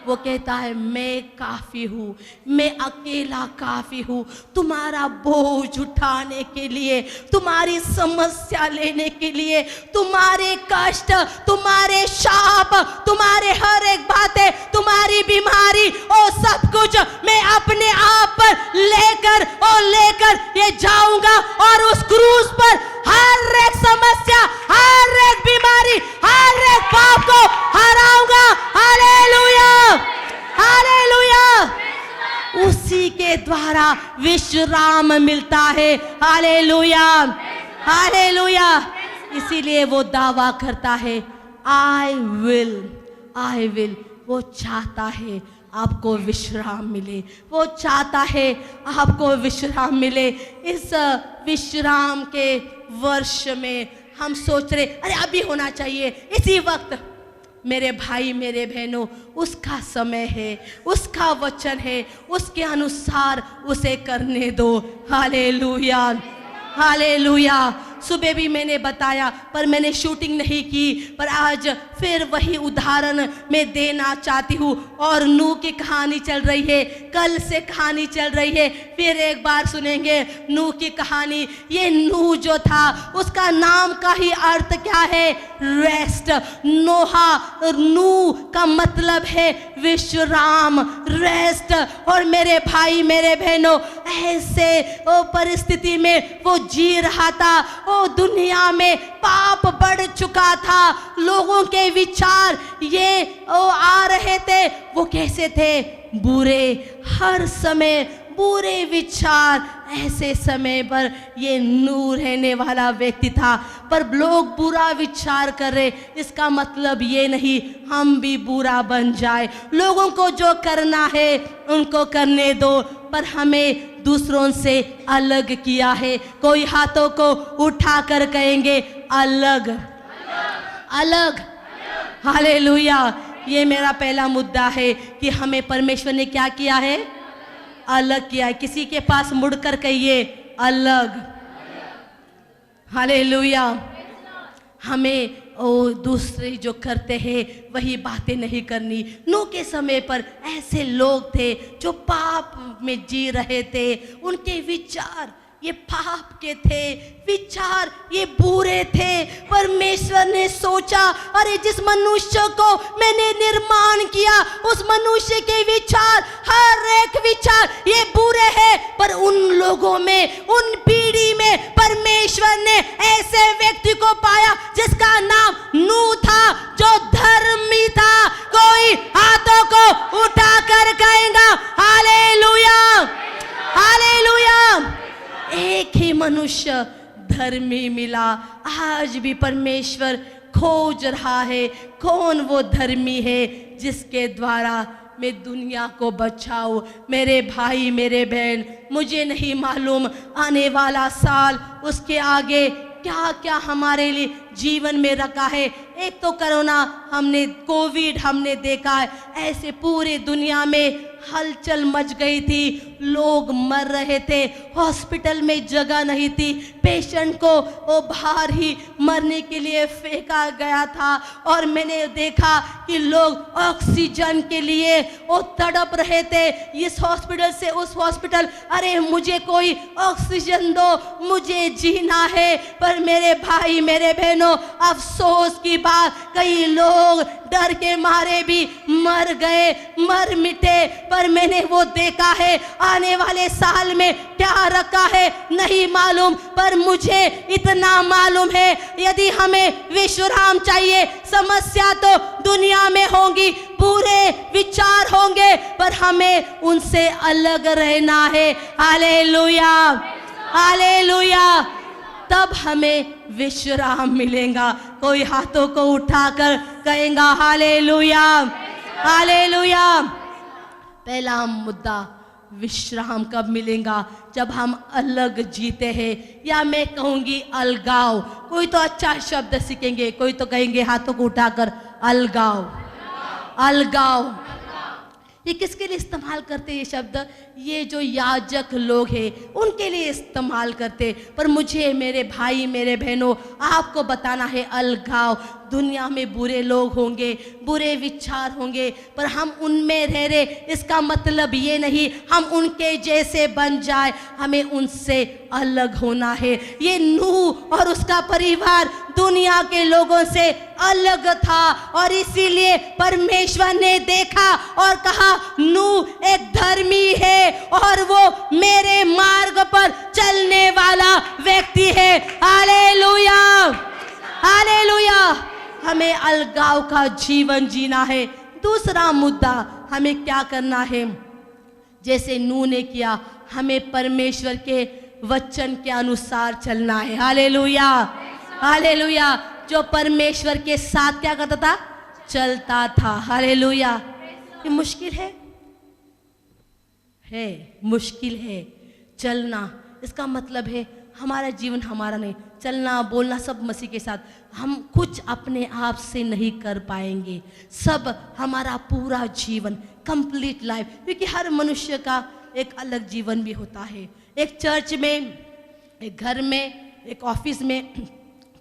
वो कहता है मैं काफी हूँ, मैं अकेला काफी हूँ तुम्हारा बोझ उठाने के लिए, तुम्हारी समस्या लेने के लिए, तुम्हारे कष्ट, तुम्हारे शाप, तुम्हारे हर एक बातें, तुम्हारी बीमारी और सब कुछ मैं अपने आप पर लेकर ये जाऊंगा। और उस क्रूस पर हर एक समस्या, हर एक बीमारी, हर एक पाप को हराऊंगा। Hallelujah, hallelujah. उसी के द्वारा विश्राम मिलता है। Hallelujah, hallelujah. इसीलिए वो दावा करता है आई विल। वो चाहता है आपको विश्राम मिले, वो चाहता है आपको विश्राम मिले। इस विश्राम के वर्ष में हम सोच रहे अरे अभी होना चाहिए, इसी वक्त। मेरे भाई मेरे बहनों, उसका समय है, उसका वचन है, उसके अनुसार उसे करने दो। Hallelujah, hallelujah. सुबह भी मैंने बताया, पर मैंने शूटिंग नहीं की, पर आज फिर वही उदाहरण मैं देना चाहती हूँ। और नूह की कहानी चल रही है, कल से कहानी चल रही है, फिर एक बार सुनेंगे नूह की कहानी। ये नूह जो था, उसका नाम का ही अर्थ क्या है? रेस्ट। नोहा, नूह का मतलब है विश्राम, रेस्ट। और मेरे भाई मेरे बहनों, ऐसे परिस्थिति में वो जी रहा था। दुनिया में पाप बढ़ चुका था, लोगों के विचार ये आ रहे थे, वो कैसे थे? बुरे, हर समय बुरे विचार। ऐसे समय पर ये नूह रहने वाला व्यक्ति था, पर लोग बुरा विचार कर रहे, इसका मतलब ये नहीं हम भी बुरा बन जाए। लोगों को जो करना है उनको करने दो, पर हमें दूसरों से अलग किया है। कोई हाथों को उठाकर कहेंगे अलग, अलग। हालेलुया। ये मेरा पहला मुद्दा है कि हमें परमेश्वर ने क्या किया है? अलग किया है। किसी के पास मुड़कर कहिए अलग। हालेलुया। हमें दूसरे जो करते हैं वही बातें नहीं करनी। नूह के समय पर ऐसे लोग थे जो पाप में जी रहे थे, उनके विचार ये पाप के थे, विचार ये बुरे थे। परमेश्वर ने सोचा, अरे जिस मनुष्य को मैंने निर्माण किया उस मनुष्य के विचार, हर एक विचार ये बुरे हैं, पर उन लोगों में, उन पीढ़ी में परमेश्वर ने ऐसे व्यक्ति को पाया जिसका नाम नूह था, जो धर्मी था। कोई हाथों को उठाकर कहेगा हालेलुया, हालेलुया। एक ही मनुष्य धर्मी मिला। आज भी परमेश्वर खोज रहा है, कौन वो धर्मी है जिसके द्वारा मैं दुनिया को बचाऊं। मेरे भाई, मेरे बहन, मुझे नहीं मालूम आने वाला साल, उसके आगे क्या क्या हमारे लिए जीवन में रखा है। एक तो कोरोना, हमने कोविड हमने देखा है, ऐसे पूरे दुनिया में हलचल मच गई थी, लोग मर रहे थे, हॉस्पिटल में जगह नहीं थी, पेशेंट को वो बाहर ही मरने के लिए फेंका गया था। और मैंने देखा कि लोग ऑक्सीजन के लिए वो तड़प रहे थे, इस हॉस्पिटल से उस हॉस्पिटल, अरे मुझे कोई ऑक्सीजन दो, मुझे जीना है। पर मेरे भाई, मेरे बहनों, अफसोस की बात, कई लोग डर के मारे भी मर गए, मर मिटे। पर मैंने वो देखा है, आने वाले साल में क्या रखा है नहीं मालूम, पर मुझे इतना मालूम है, यदि हमें विश्राम चाहिए, समस्या तो दुनिया में होंगी, पूरे विचार होंगे, पर हमें उनसे अलग रहना है। Hallelujah, hallelujah. तब हमें विश्राम मिलेगा। कोई हाथों को उठाकर कहेगा हालेलुया, हालेलुया। पहला मुद्दा, विश्राम कब मिलेगा? जब हम अलग जीते हैं, या मैं कहूंगी अलगाव। कोई तो अच्छा शब्द सीखेंगे, कोई तो कहेंगे हाथों को उठाकर अलगाव, अलगाव। ये किसके लिए इस्तेमाल करते ये शब्द? ये जो याजक लोग हैं उनके लिए इस्तेमाल करते। पर मुझे, मेरे भाई, मेरे बहनों, आपको बताना है, अलगाव। दुनिया में बुरे लोग होंगे, बुरे विचार होंगे, पर हम उनमें रह रहे, इसका मतलब ये नहीं हम उनके जैसे बन जाए, हमें उनसे अलग होना है। ये नूह और उसका परिवार दुनिया के लोगों से अलग था, और इसीलिए परमेश्वर ने देखा और कहा नूह एक धर्मी है और वो मेरे मार्ग पर चलने वाला व्यक्ति है। Hallelujah, hallelujah. हमें अलगाव का जीवन जीना है। दूसरा मुद्दा, हमें क्या करना है? जैसे नूह ने किया, हमें परमेश्वर के वचन के अनुसार चलना है। Hallelujah, hallelujah. जो परमेश्वर के साथ क्या करता था? चलता था। हालेलुया। ये मुश्किल है मुश्किल है चलना। इसका मतलब है हमारा जीवन हमारा नहीं, चलना बोलना सब मसीह के साथ। हम कुछ अपने आप से नहीं कर पाएंगे, सब हमारा पूरा जीवन, कंप्लीट लाइफ, क्योंकि हर मनुष्य का एक अलग जीवन भी होता है। एक चर्च में, एक घर में, एक ऑफिस में,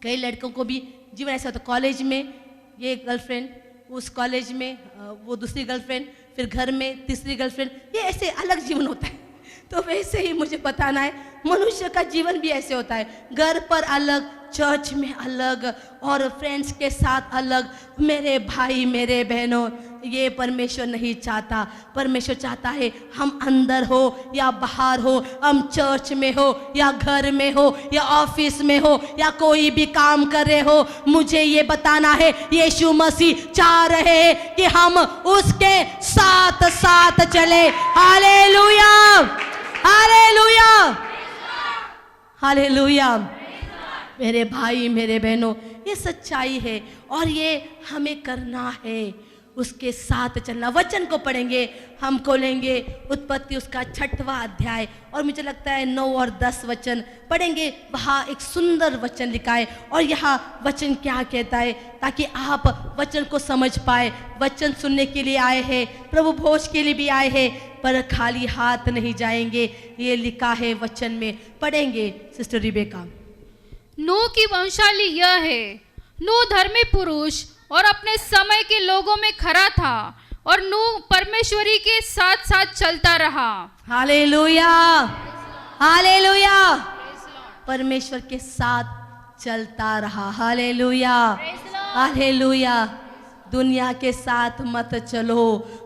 कई लड़कों को भी जीवन ऐसा होता है। कॉलेज में ये गर्लफ्रेंड, उस कॉलेज में वो दूसरी गर्लफ्रेंड, फिर घर में तीसरी गर्लफ्रेंड, ये ऐसे अलग जीवन होता है। तो वैसे ही मुझे बताना है, मनुष्य का जीवन भी ऐसे होता है, घर पर अलग, चर्च में अलग, और फ्रेंड्स के साथ अलग। मेरे भाई, मेरे बहनों, ये परमेश्वर नहीं चाहता। परमेश्वर चाहता है हम अंदर हो या बाहर हो, हम चर्च में हो या घर में हो या ऑफिस में हो या कोई भी काम कर रहे हो, मुझे ये बताना है, यीशु मसीह चाह रहे हैं कि हम उसके साथ साथ चले। Hallelujah, hallelujah, hallelujah. मेरे भाई, मेरे बहनों, ये सच्चाई है और ये हमें करना है, उसके साथ चलना। वचन को पढ़ेंगे, हम खोलेंगे उत्पत्ति उसका 6वां अध्याय, और मुझे लगता है 9 और 10 वचन पढ़ेंगे। वहाँ एक सुंदर वचन लिखा है, और यहाँ वचन क्या कहता है, ताकि आप वचन को समझ पाए। वचन सुनने के लिए आए हैं, प्रभु भोज के लिए भी आए हैं, पर खाली हाथ नहीं जाएंगे। ये लिखा है वचन में, पढ़ेंगे सिस्टर रिबेका। नूह की वंशावली यह है, नूह धर्मी पुरुष और अपने समय के लोगों में खरा था, और नूह परमेश्वरी के साथ साथ चलता रहा। Hallelujah, hallelujah. परमेश्वर के साथ चलता रहा। Hallelujah, hallelujah. दुनिया के साथ मत चलो,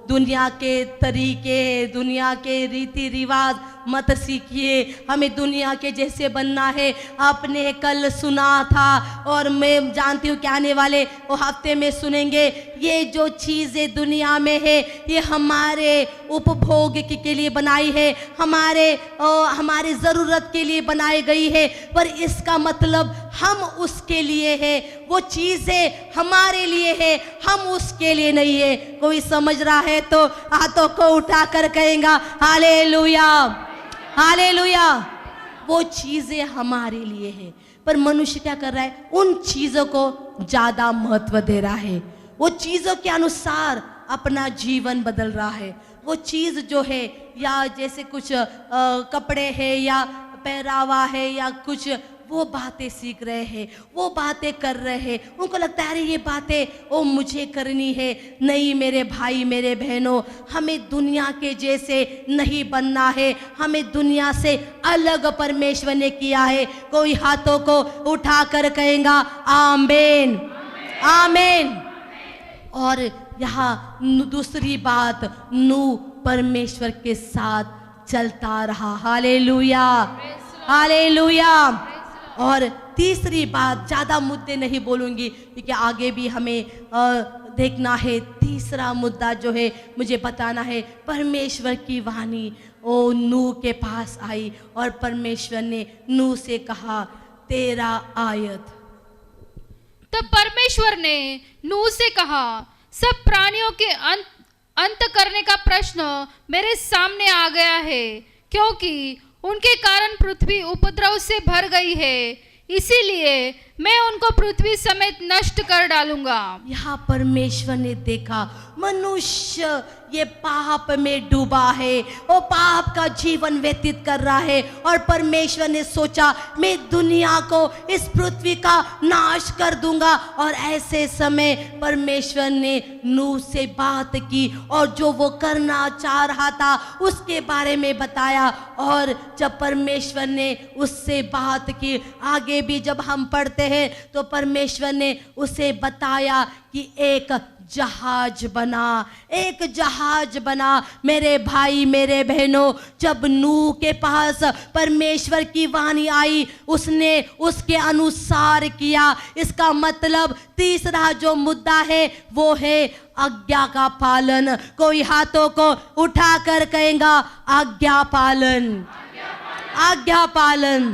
दुनिया के तरीके, दुनिया के रीति रिवाज मत सीखिए। हमें दुनिया के जैसे बनना है। आपने कल सुना था और मैं जानती हूँ कि आने वाले वो हफ्ते में सुनेंगे। ये जो चीज़ें दुनिया में है ये हमारे उपभोग के लिए बनाई है, हमारे ज़रूरत के लिए बनाई गई है, पर इसका मतलब हम उसके लिए है। वो चीज़ें हमारे लिए है, हम उसके लिए नहीं है। कोई समझ रहा है तो हाथों को उठाकर कहेगा हालेलुया, हालेलुया। वो चीज़ें हमारे लिए है, पर मनुष्य क्या कर रहा है? उन चीज़ों को ज़्यादा महत्व दे रहा है। वो चीज़ों के अनुसार अपना जीवन बदल रहा है। वो चीज़ जो है, या जैसे कुछ कपड़े हैं या पहरावा है या कुछ, वो बातें सीख रहे हैं, वो बातें कर रहे हैं। उनको लगता है अरे ये बातें ओ मुझे करनी है। नहीं मेरे भाई मेरे बहनों, हमें दुनिया के जैसे नहीं बनना है। हमें दुनिया से अलग परमेश्वर ने किया है। कोई हाथों को उठाकर कहेगा आमीन, आमीन। और यहाँ दूसरी बात, नूह परमेश्वर के साथ चलता रहा। Hallelujah, hallelujah. और तीसरी बात, ज़्यादा मुद्दे नहीं बोलूँगी क्योंकि आगे भी हमें देखना है। तीसरा मुद्दा जो है मुझे बताना है, परमेश्वर की वाणी ओ नूह के पास आई और परमेश्वर ने नूह से कहा तेरा आयत। तब परमेश्वर ने नूह से कहा सब प्राणियों के अंत करने का प्रश्न मेरे सामने आ गया है, क्योंकि उनके कारण पृथ्वी उपद्रव से भर गई है, इसीलिए मैं उनको पृथ्वी समेत नष्ट कर डालूंगा। यहाँ परमेश्वर ने देखा मनुष्य ये पाप में डूबा है, वो पाप का जीवन व्यतीत कर रहा है, और परमेश्वर ने सोचा मैं दुनिया को, इस पृथ्वी का नाश कर दूंगा। और ऐसे समय परमेश्वर ने नूह से बात की और जो वो करना चाह रहा था उसके बारे में बताया। और जब परमेश्वर ने उससे बात की, आगे भी जब हम पढ़ते हैं तो परमेश्वर ने उसे बताया कि एक जहाज बना, एक जहाज बना। मेरे भाई मेरे बहनों, जब नूह के पास परमेश्वर की वाणी आई, उसने उसके अनुसार किया। इसका मतलब तीसरा जो मुद्दा है वो है आज्ञा का पालन। कोई हाथों को उठाकर कहेगा आज्ञा पालन, आज्ञा पालन।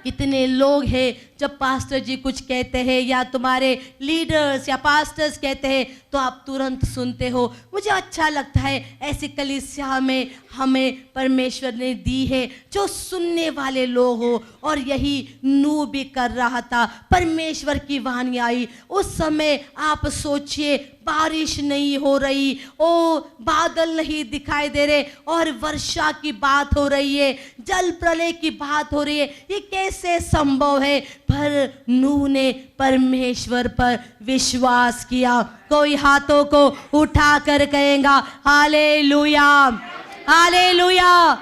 कितने लोग हैं जब पास्टर जी कुछ कहते हैं या तुम्हारे लीडर्स या पास्टर्स कहते हैं तो आप तुरंत सुनते हो। मुझे अच्छा लगता है ऐसी कलीसिया में हमें परमेश्वर ने दी है जो सुनने वाले लोग हो, और यही नूह भी कर रहा था। परमेश्वर की वाणी आई। उस समय आप सोचिए बारिश नहीं हो रही, ओ बादल नहीं दिखाई दे रहे, और वर्षा की बात हो रही है, जल प्रलय की बात हो रही है। ये कैसे संभव है? पर नूह ने परमेश्वर पर विश्वास किया। कोई हाथों को उठाकर कहेगा हालेलुया, हालेलुया।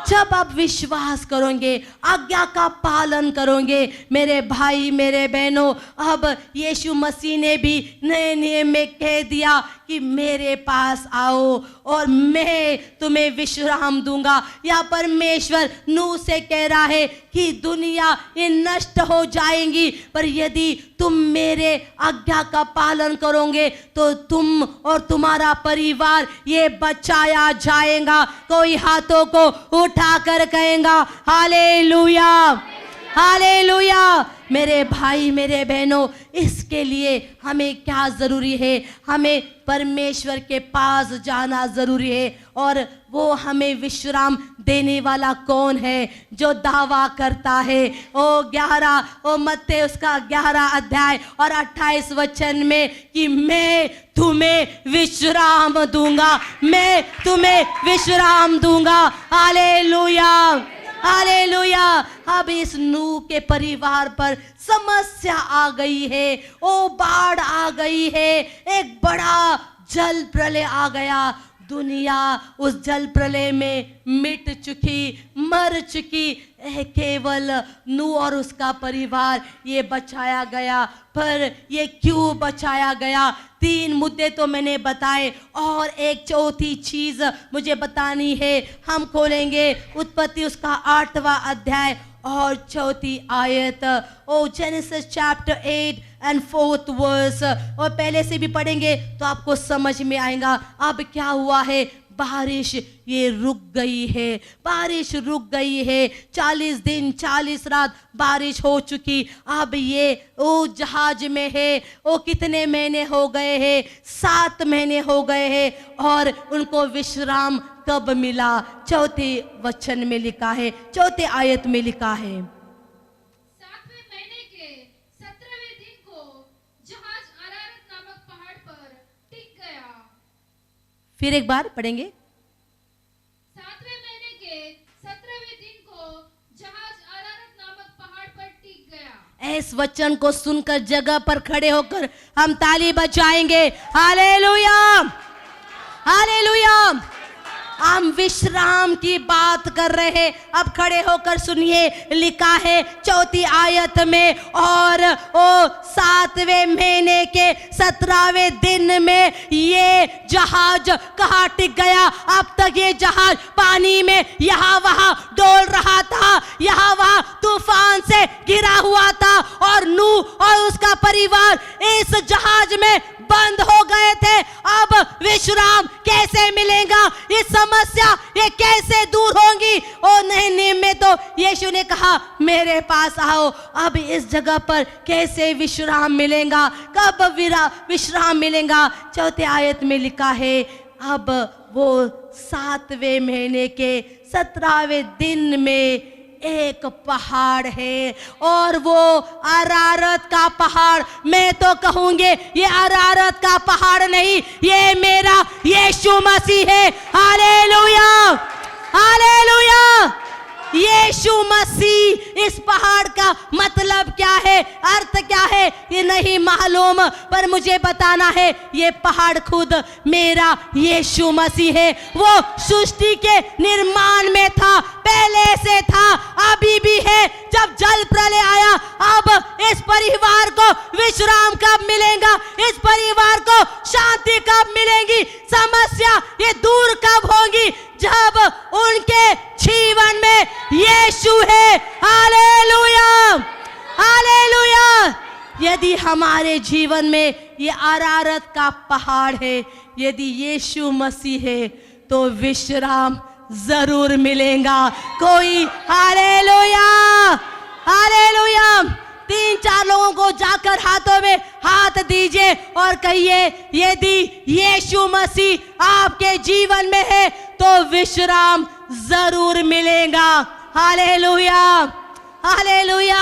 जब आप विश्वास करोगे, आज्ञा का पालन करोगे, मेरे भाई मेरे बहनों, अब यीशु मसीह ने भी नए नियम में कह दिया कि मेरे पास आओ और मैं तुम्हें विश्राम दूंगा। या परमेश्वर नूह से कह रहा है कि दुनिया ये नष्ट हो जाएंगी, पर यदि तुम मेरे आज्ञा का पालन करोगे तो तुम और तुम्हारा परिवार ये बचाया जाएगा। कोई हाथों को उठाकर कहेगा हालेलुया, हालेलुया। मेरे भाई मेरे बहनों, इसके लिए हमें क्या ज़रूरी है? हमें परमेश्वर के पास जाना ज़रूरी है। और वो हमें विश्राम देने वाला कौन है? जो दावा करता है मत्ती उसका 11 अध्याय और 28 वचन में कि मैं तुम्हें विश्राम दूंगा, मैं तुम्हें विश्राम दूंगा। Hallelujah, hallelujah. अब इस नूह के परिवार पर समस्या आ गई है, ओ बाढ़ आ गई है, एक बड़ा जल प्रलय आ गया। दुनिया उस जल प्रलय में मिट चुकी, मर चुकी है, केवल नूह और उसका परिवार ये बचाया गया। पर ये क्यों बचाया गया? 3 मुद्दे तो मैंने बताए और एक चौथी चीज मुझे बतानी है। हम खोलेंगे उत्पत्ति उसका 8वां अध्याय और 4थी आयत। O Genesis chapter 8 and 4th verse. और पहले से भी पढ़ेंगे तो आपको समझ में आएगा। अब क्या हुआ है? बारिश ये रुक गई है, बारिश रुक गई है। 40 दिन 40 रात बारिश हो चुकी। अब ये ओ जहाज में है, ओ कितने महीने हो गए हैं? 7 महीने हो गए हैं। और उनको विश्राम कब मिला? 4थे वचन में लिखा है, 4थे आयत में लिखा है, 7वें महीने के 17वें दिन को जहाज अरारत नामक पहाड़ पर टिक गया। फिर एक बार पढ़ेंगे। 7वें महीने के 17वें दिन को जहाज अरारत नामक पहाड़ पर टिक गया। इस वचन को सुनकर जगह पर खड़े होकर हम ताली बजाएंगे। Hallelujah, hallelujah. हम विश्राम की बात कर रहे हैं। अब खड़े होकर सुनिए, लिखा है 4थी आयत में, और ओ 7वें महीने के 17वें दिन में ये जहाज कहाँ टिक गया? अब तक ये जहाज पानी में यहाँ वहाँ डोल रहा था, यहाँ वहाँ तूफान से घिरा हुआ था, और नूह और उसका परिवार इस जहाज में बंद हो गए थे। अब विश्राम कैसे मिलेगा? ये समस्या ये कैसे दूर होंगी? ओ नहीं में तो यीशु ने कहा मेरे पास आओ। अब इस जगह पर कैसे विश्राम मिलेगा? कब विश्राम मिलेगा? 4थे आयत में लिखा है, अब वो 7वें महीने के 17वें दिन में एक पहाड़ है, और वो अरारत का पहाड़। मैं तो कहूंगे ये अरारत का पहाड़ नहीं, ये मेरा यीशु मसीह है। Hallelujah, hallelujah. यीशु मसीह इस पहाड़ का मतलब क्या है, अर्थ क्या है, ये नहीं मालूम, पर मुझे बताना है ये पहाड़ खुद मेरा यीशु मसीह है। वो सृष्टि के निर्माण में था, पहले से था, अभी भी है। जब जल प्रलय आया, अब इस परिवार को विश्राम कब मिलेगा? इस परिवार को शांति कब मिलेगी? समस्या ये दूर कब होगी? जब उनके जीवन में यीशु है। Hallelujah, hallelujah. यदि हमारे जीवन में ये अरारत का पहाड़ है, यदि यीशु मसीह है, तो विश्राम जरूर मिलेगा। कोई हालेलुया, हालेलुया। 3-4 लोगों को जाकर हाथों में हाथ दीजिए और कहिए, यदि यीशु मसीह आपके जीवन में है तो विश्राम जरूर मिलेगा। Hallelujah, hallelujah.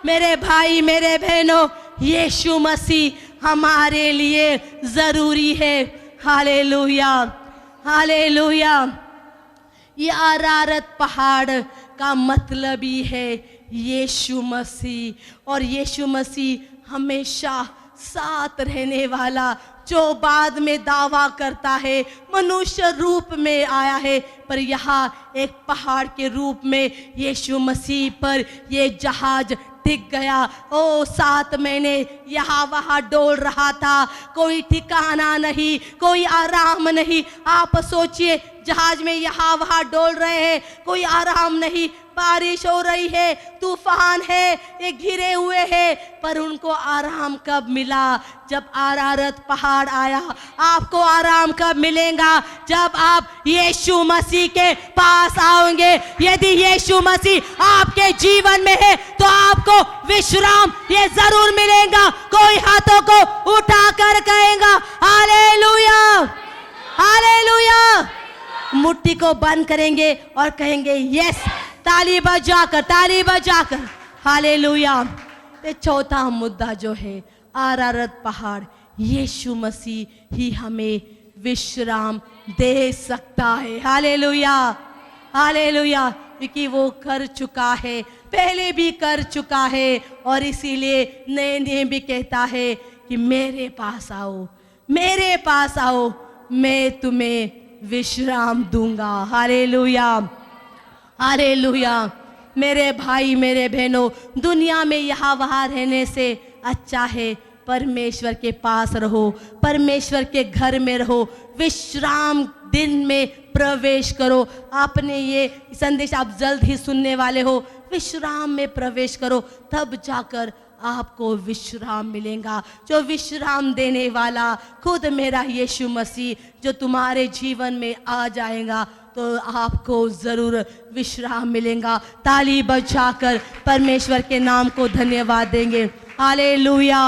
मेरे भाई मेरे बहनों, यीशु मसीह हमारे लिए जरूरी है। Hallelujah, hallelujah. ये अरारत पहाड़ का मतलब ही है यीशु मसीह, और यीशु मसीह हमेशा साथ रहने वाला, जो बाद में दावा करता है मनुष्य रूप में आया है, पर यहाँ एक पहाड़ के रूप में यीशु मसीह पर ये जहाज टिक गया। ओ 7 महीने यहाँ वहाँ डोल रहा था, कोई ठिकाना नहीं, कोई आराम नहीं। आप सोचिए, जहाज में यहाँ वहाँ डोल रहे हैं, कोई आराम नहीं, बारिश हो रही है, तूफान है, ये घिरे हुए हैं, पर उनको आराम कब मिला? जब अरारत पहाड़ आया। आपको आराम कब मिलेगा? जब आप यीशु मसीह के पास आओगे। यदि यीशु मसीह आपके जीवन में है तो आपको विश्राम ये जरूर मिलेगा। कोई हाथों को उठाकर कहेगा हालेलुया, हालेलुया। मुट्ठी को बंद करेंगे और कहेंगे यस, ताली बजाकर, ताली बजाकर, हालेलुया। ते चौथा मुद्दा जो है अरारत पहाड़, यीशु मसीह ही हमें विश्राम दे सकता है। Hallelujah, hallelujah. क्योंकि वो कर चुका है, पहले भी कर चुका है, और इसीलिए नए नियम भी कहता है कि मेरे पास आओ, मेरे पास आओ, मैं तुम्हें विश्राम दूंगा। Hallelujah, hallelujah. मेरे भाई मेरे बहनों, दुनिया में यहाँ वहाँ रहने से अच्छा है परमेश्वर के पास रहो, परमेश्वर के घर में रहो, विश्राम दिन में प्रवेश करो। आपने ये संदेश आप जल्द ही सुनने वाले हो। विश्राम में प्रवेश करो, तब जाकर आपको विश्राम मिलेगा। जो विश्राम देने वाला खुद मेरा यीशु मसीह जो तुम्हारे जीवन में आ जाएगा तो आपको जरूर विश्राम मिलेगा। ताली बजाकर परमेश्वर के नाम को धन्यवाद देंगे। Hallelujah,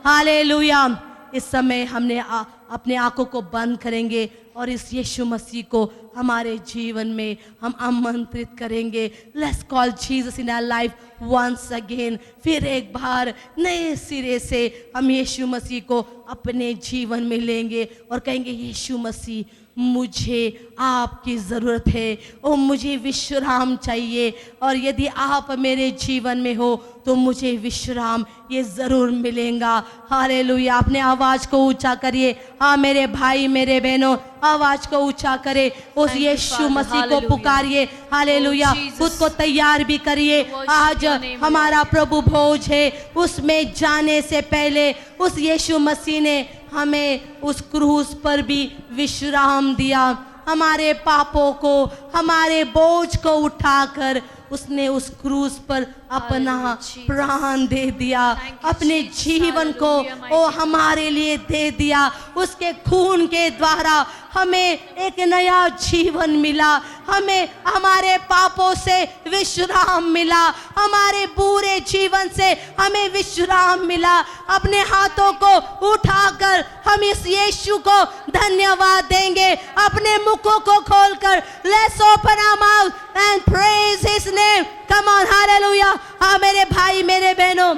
hallelujah. इस समय हमने अपने आंखों को बंद करेंगे और इस यीशु मसीह को हमारे जीवन में हम आमंत्रित करेंगे। Let's call Jesus in our life once again. फिर एक बार नए सिरे से हम यीशु मसीह को अपने जीवन में लेंगे और कहेंगे यीशु मसीह मुझे आपकी ज़रूरत है और मुझे विश्राम चाहिए, और यदि आप मेरे जीवन में हो तो मुझे विश्राम ये ज़रूर मिलेगा। हालेलुया। अपने आवाज़ को ऊंचा करिए। हाँ मेरे भाई मेरे बहनों, आवाज़ को ऊंचा करें, उस यीशु मसीह को पुकारिए। हालेलुया। खुद को तैयार भी करिए। आज हमारा प्रभु भोज है, उसमें जाने से पहले उस यीशु मसीह ने हमें उस क्रूस पर भी विश्राम दिया। हमारे पापों को, हमारे बोझ को उठाकर उसने उस क्रूस पर अपना प्राण दे दिया, अपने जीवन को वो हमारे लिए दे दिया। उसके खून के द्वारा हमें एक नया जीवन मिला, हमें हमारे पापों से विश्राम मिला, हमारे बुरे जीवन से हमें विश्राम मिला। अपने हाथों को उठाकर हम इस यीशु को धन्यवाद देंगे। अपने मुखों को खोलकर let's open our mouth and praise his name. Come on, hallelujah. हाँ मेरे भाई मेरे बहनों,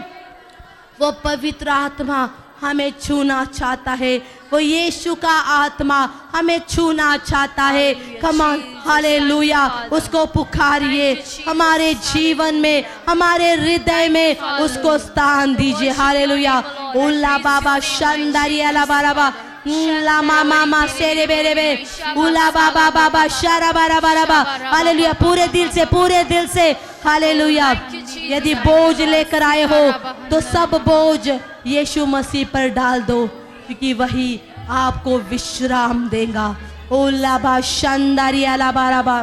वो पवित्र आत्मा हमें छूना चाहता है, वो यीशु का आत्मा हमें छूना चाहता है। कम ऑन, हालेलुया। उसको पुकारिए, हमारे जीवन में, हमारे हृदय में उसको स्थान दीजिए। हालेलुया। उल्ला बाबा शंदारी अला बाराबा ला मामा सेरे बेरे बे उला बाबा बाबा शारा बारा बाराबा। हालेलुया। पूरे दिल से हालेलुया। यदि बोझ लेकर आए हो तो सब बोझ यीशु मसीह पर डाल दो, क्योंकि वही आपको विश्राम देगा। ओला बा शांदारी अला बाराबा।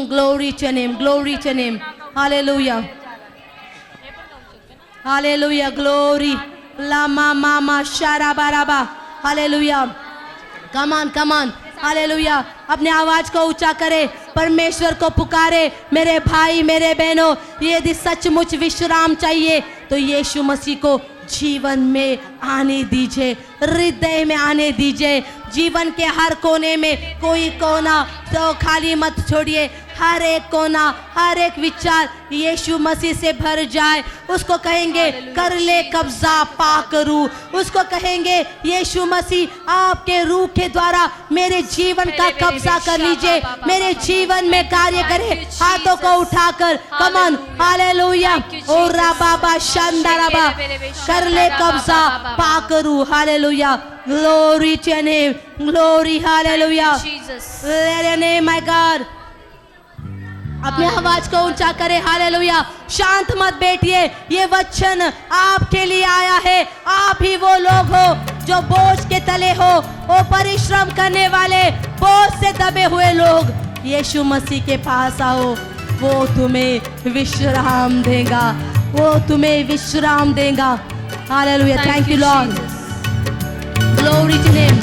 Glory to name, glory to name. Hallelujah, hallelujah. Glory ला मामा शारा बाराबा। Hallelujah. Come on, come on. Hallelujah. अपने आवाज को ऊंचा करे, परमेश्वर को पुकारे। मेरे भाई मेरे बहनों, यदि सचमुच विश्राम चाहिए तो यीशु मसीह को जीवन में आने दीजिए, हृदय में आने दीजिए। जीवन के हर कोने में कोई कोना तो खाली मत छोड़िए। हर एक कोना, हर एक विचार यीशु मसीह से भर जाए। उसको कहेंगे कर ले कब्जा पा करूं। उसको कहेंगे यीशु मसीह आपके रूह के द्वारा मेरे जीवन का कब्जा कर लीजिए, मेरे जीवन में कार्य करे। हाथों को उठाकर कम ऑन, हालेलुया। ओ राबा शांदाराबा, कर ले कब्जा पा करूं। Hallelujah. Glory to your name, glory. Hallelujah. Let your name my God. अपनी आवाज को ऊंचा करें। हालेलुया। शांत मत बैठिए, ये वचन आपके लिए आया है। आप ही वो लोग हो जो बोझ के तले हो, वो परिश्रम करने वाले, बोझ से दबे हुए लोग यीशु मसीह के पास आओ। वो तुम्हें विश्राम देगा, वो तुम्हें विश्राम देगा। Hallelujah. Thank you Lord. Glory to him.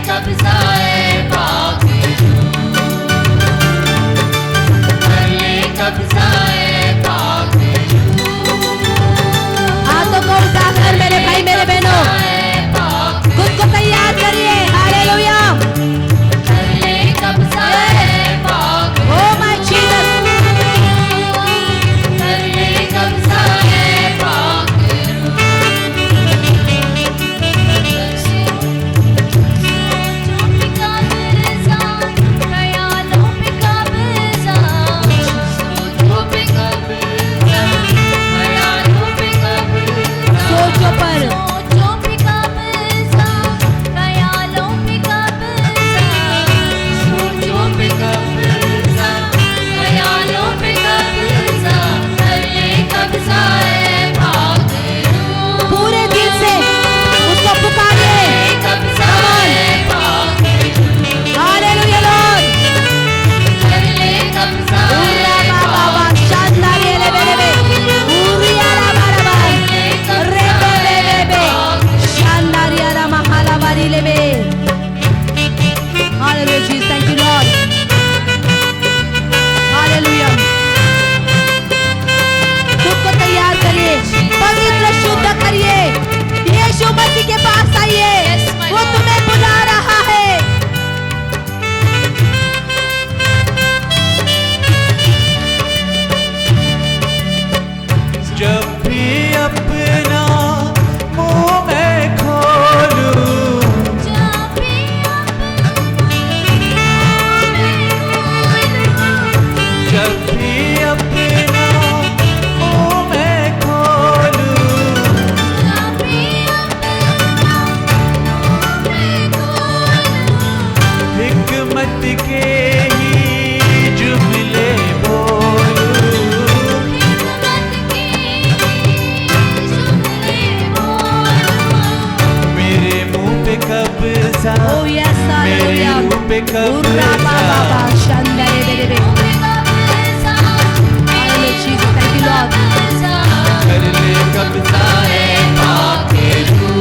कब्ज़ा कब्जा Oh yes, मेरे hallelujah. रूह पे Urra baba कब्जा ba shandare bere. Hallelujah, Jesus, thank you Lord. कर ले कब्जा है पाके रूह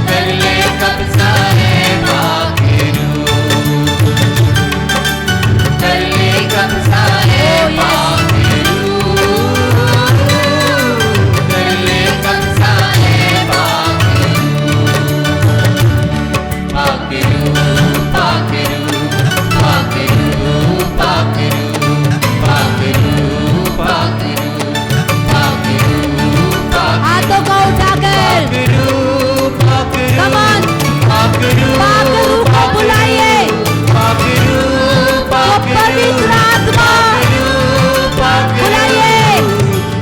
कर ले कब्जा है पाके रूह कर ले कब्जा है पाके रूह कर ले कब्जा है पाके रूह पाके रूह पाके रूह पाके रूह पाके रूह पाके रूह हाथों को उठाकर Come on. पाकरू को बुलाइए वो पवित्र आत्मा बुलाइए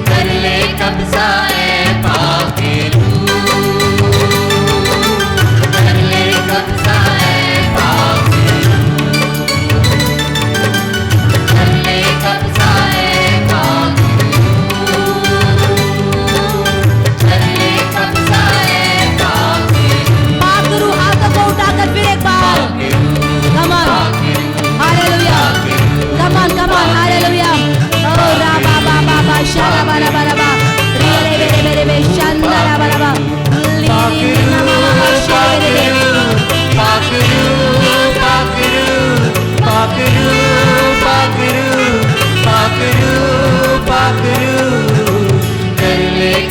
कर ले कब्जा है पाके कर ले कब्जा है पाके कर ले कब्जा है पाके कर ले कब्जा है पाके पाकरू हाथों को उठाकर फिर एक बार Come on. Hallelujah. Come on, hallelujah. Oh raba baba ba shara bara bara ba re re re re re shandara bara ba li li na ma ma shara re re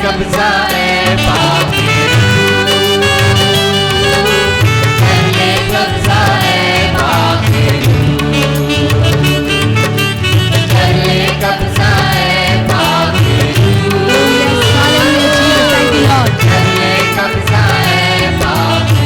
कब्जा है पाके कर ले कब्जा है पाके कर ले कब्जा है पाके Yes, hallelujah, Jesus, thank you Lord. कर ले कब्जा है पाके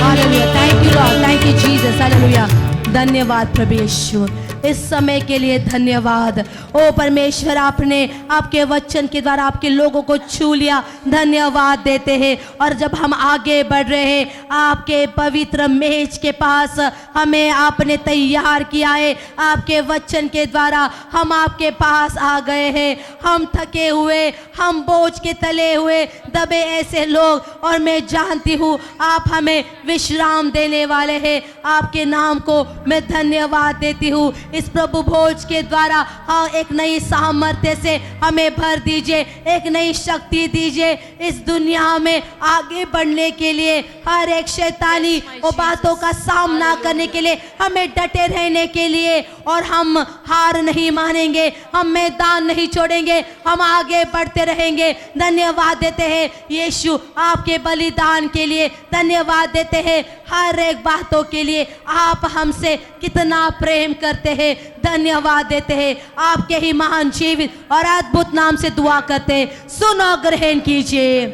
Hallelujah. Thank you Lord. Thank you Jesus. Hallelujah. धन्यवाद प्रभु यीशु, इस समय के लिए धन्यवाद। ओ परमेश्वर, आपने आपके वचन के द्वारा आपके लोगों को छू लिया, धन्यवाद देते हैं। और जब हम आगे बढ़ रहे हैं आपके पवित्र मेज के पास, हमें आपने तैयार किया है। आपके वचन के द्वारा हम आपके पास आ गए हैं। हम थके हुए, हम बोझ के तले हुए दबे ऐसे लोग, और मैं जानती हूँ आप हमें विश्राम देने वाले हैं। आपके नाम को मैं धन्यवाद देती हूँ। इस प्रभु भोज के द्वारा हाँ, एक नई सामर्थ्य से हमें भर दीजिए, एक नई शक्ति दीजिए इस दुनिया में आगे बढ़ने के लिए। हर एक शैतानी वो बातों का सामना करने के लिए, हमें डटे रहने के लिए, और हम हार नहीं मानेंगे, हम मैदान नहीं छोड़ेंगे, हम आगे बढ़ते रहेंगे। धन्यवाद देते हैं यीशु आपके बलिदान के लिए, धन्यवाद देते हैं हर एक बातों के लिए। आप हमसे कितना प्रेम करते हैं, धन्यवाद देते हैं। आपके ही महान जीवित और अद्भुत नाम से दुआ करते हैं, सुनो ग्रहण कीजिए।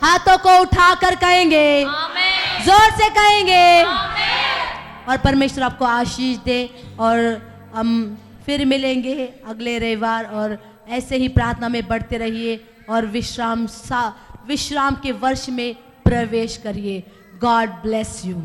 हाथों को उठाकर कहेंगे, जोर से कहेंगे, और परमेश्वर आपको आशीष दे। और हम फिर मिलेंगे अगले रविवार, और ऐसे ही प्रार्थना में बढ़ते रहिए और विश्राम के वर्ष में प्रवेश करिए। God bless you.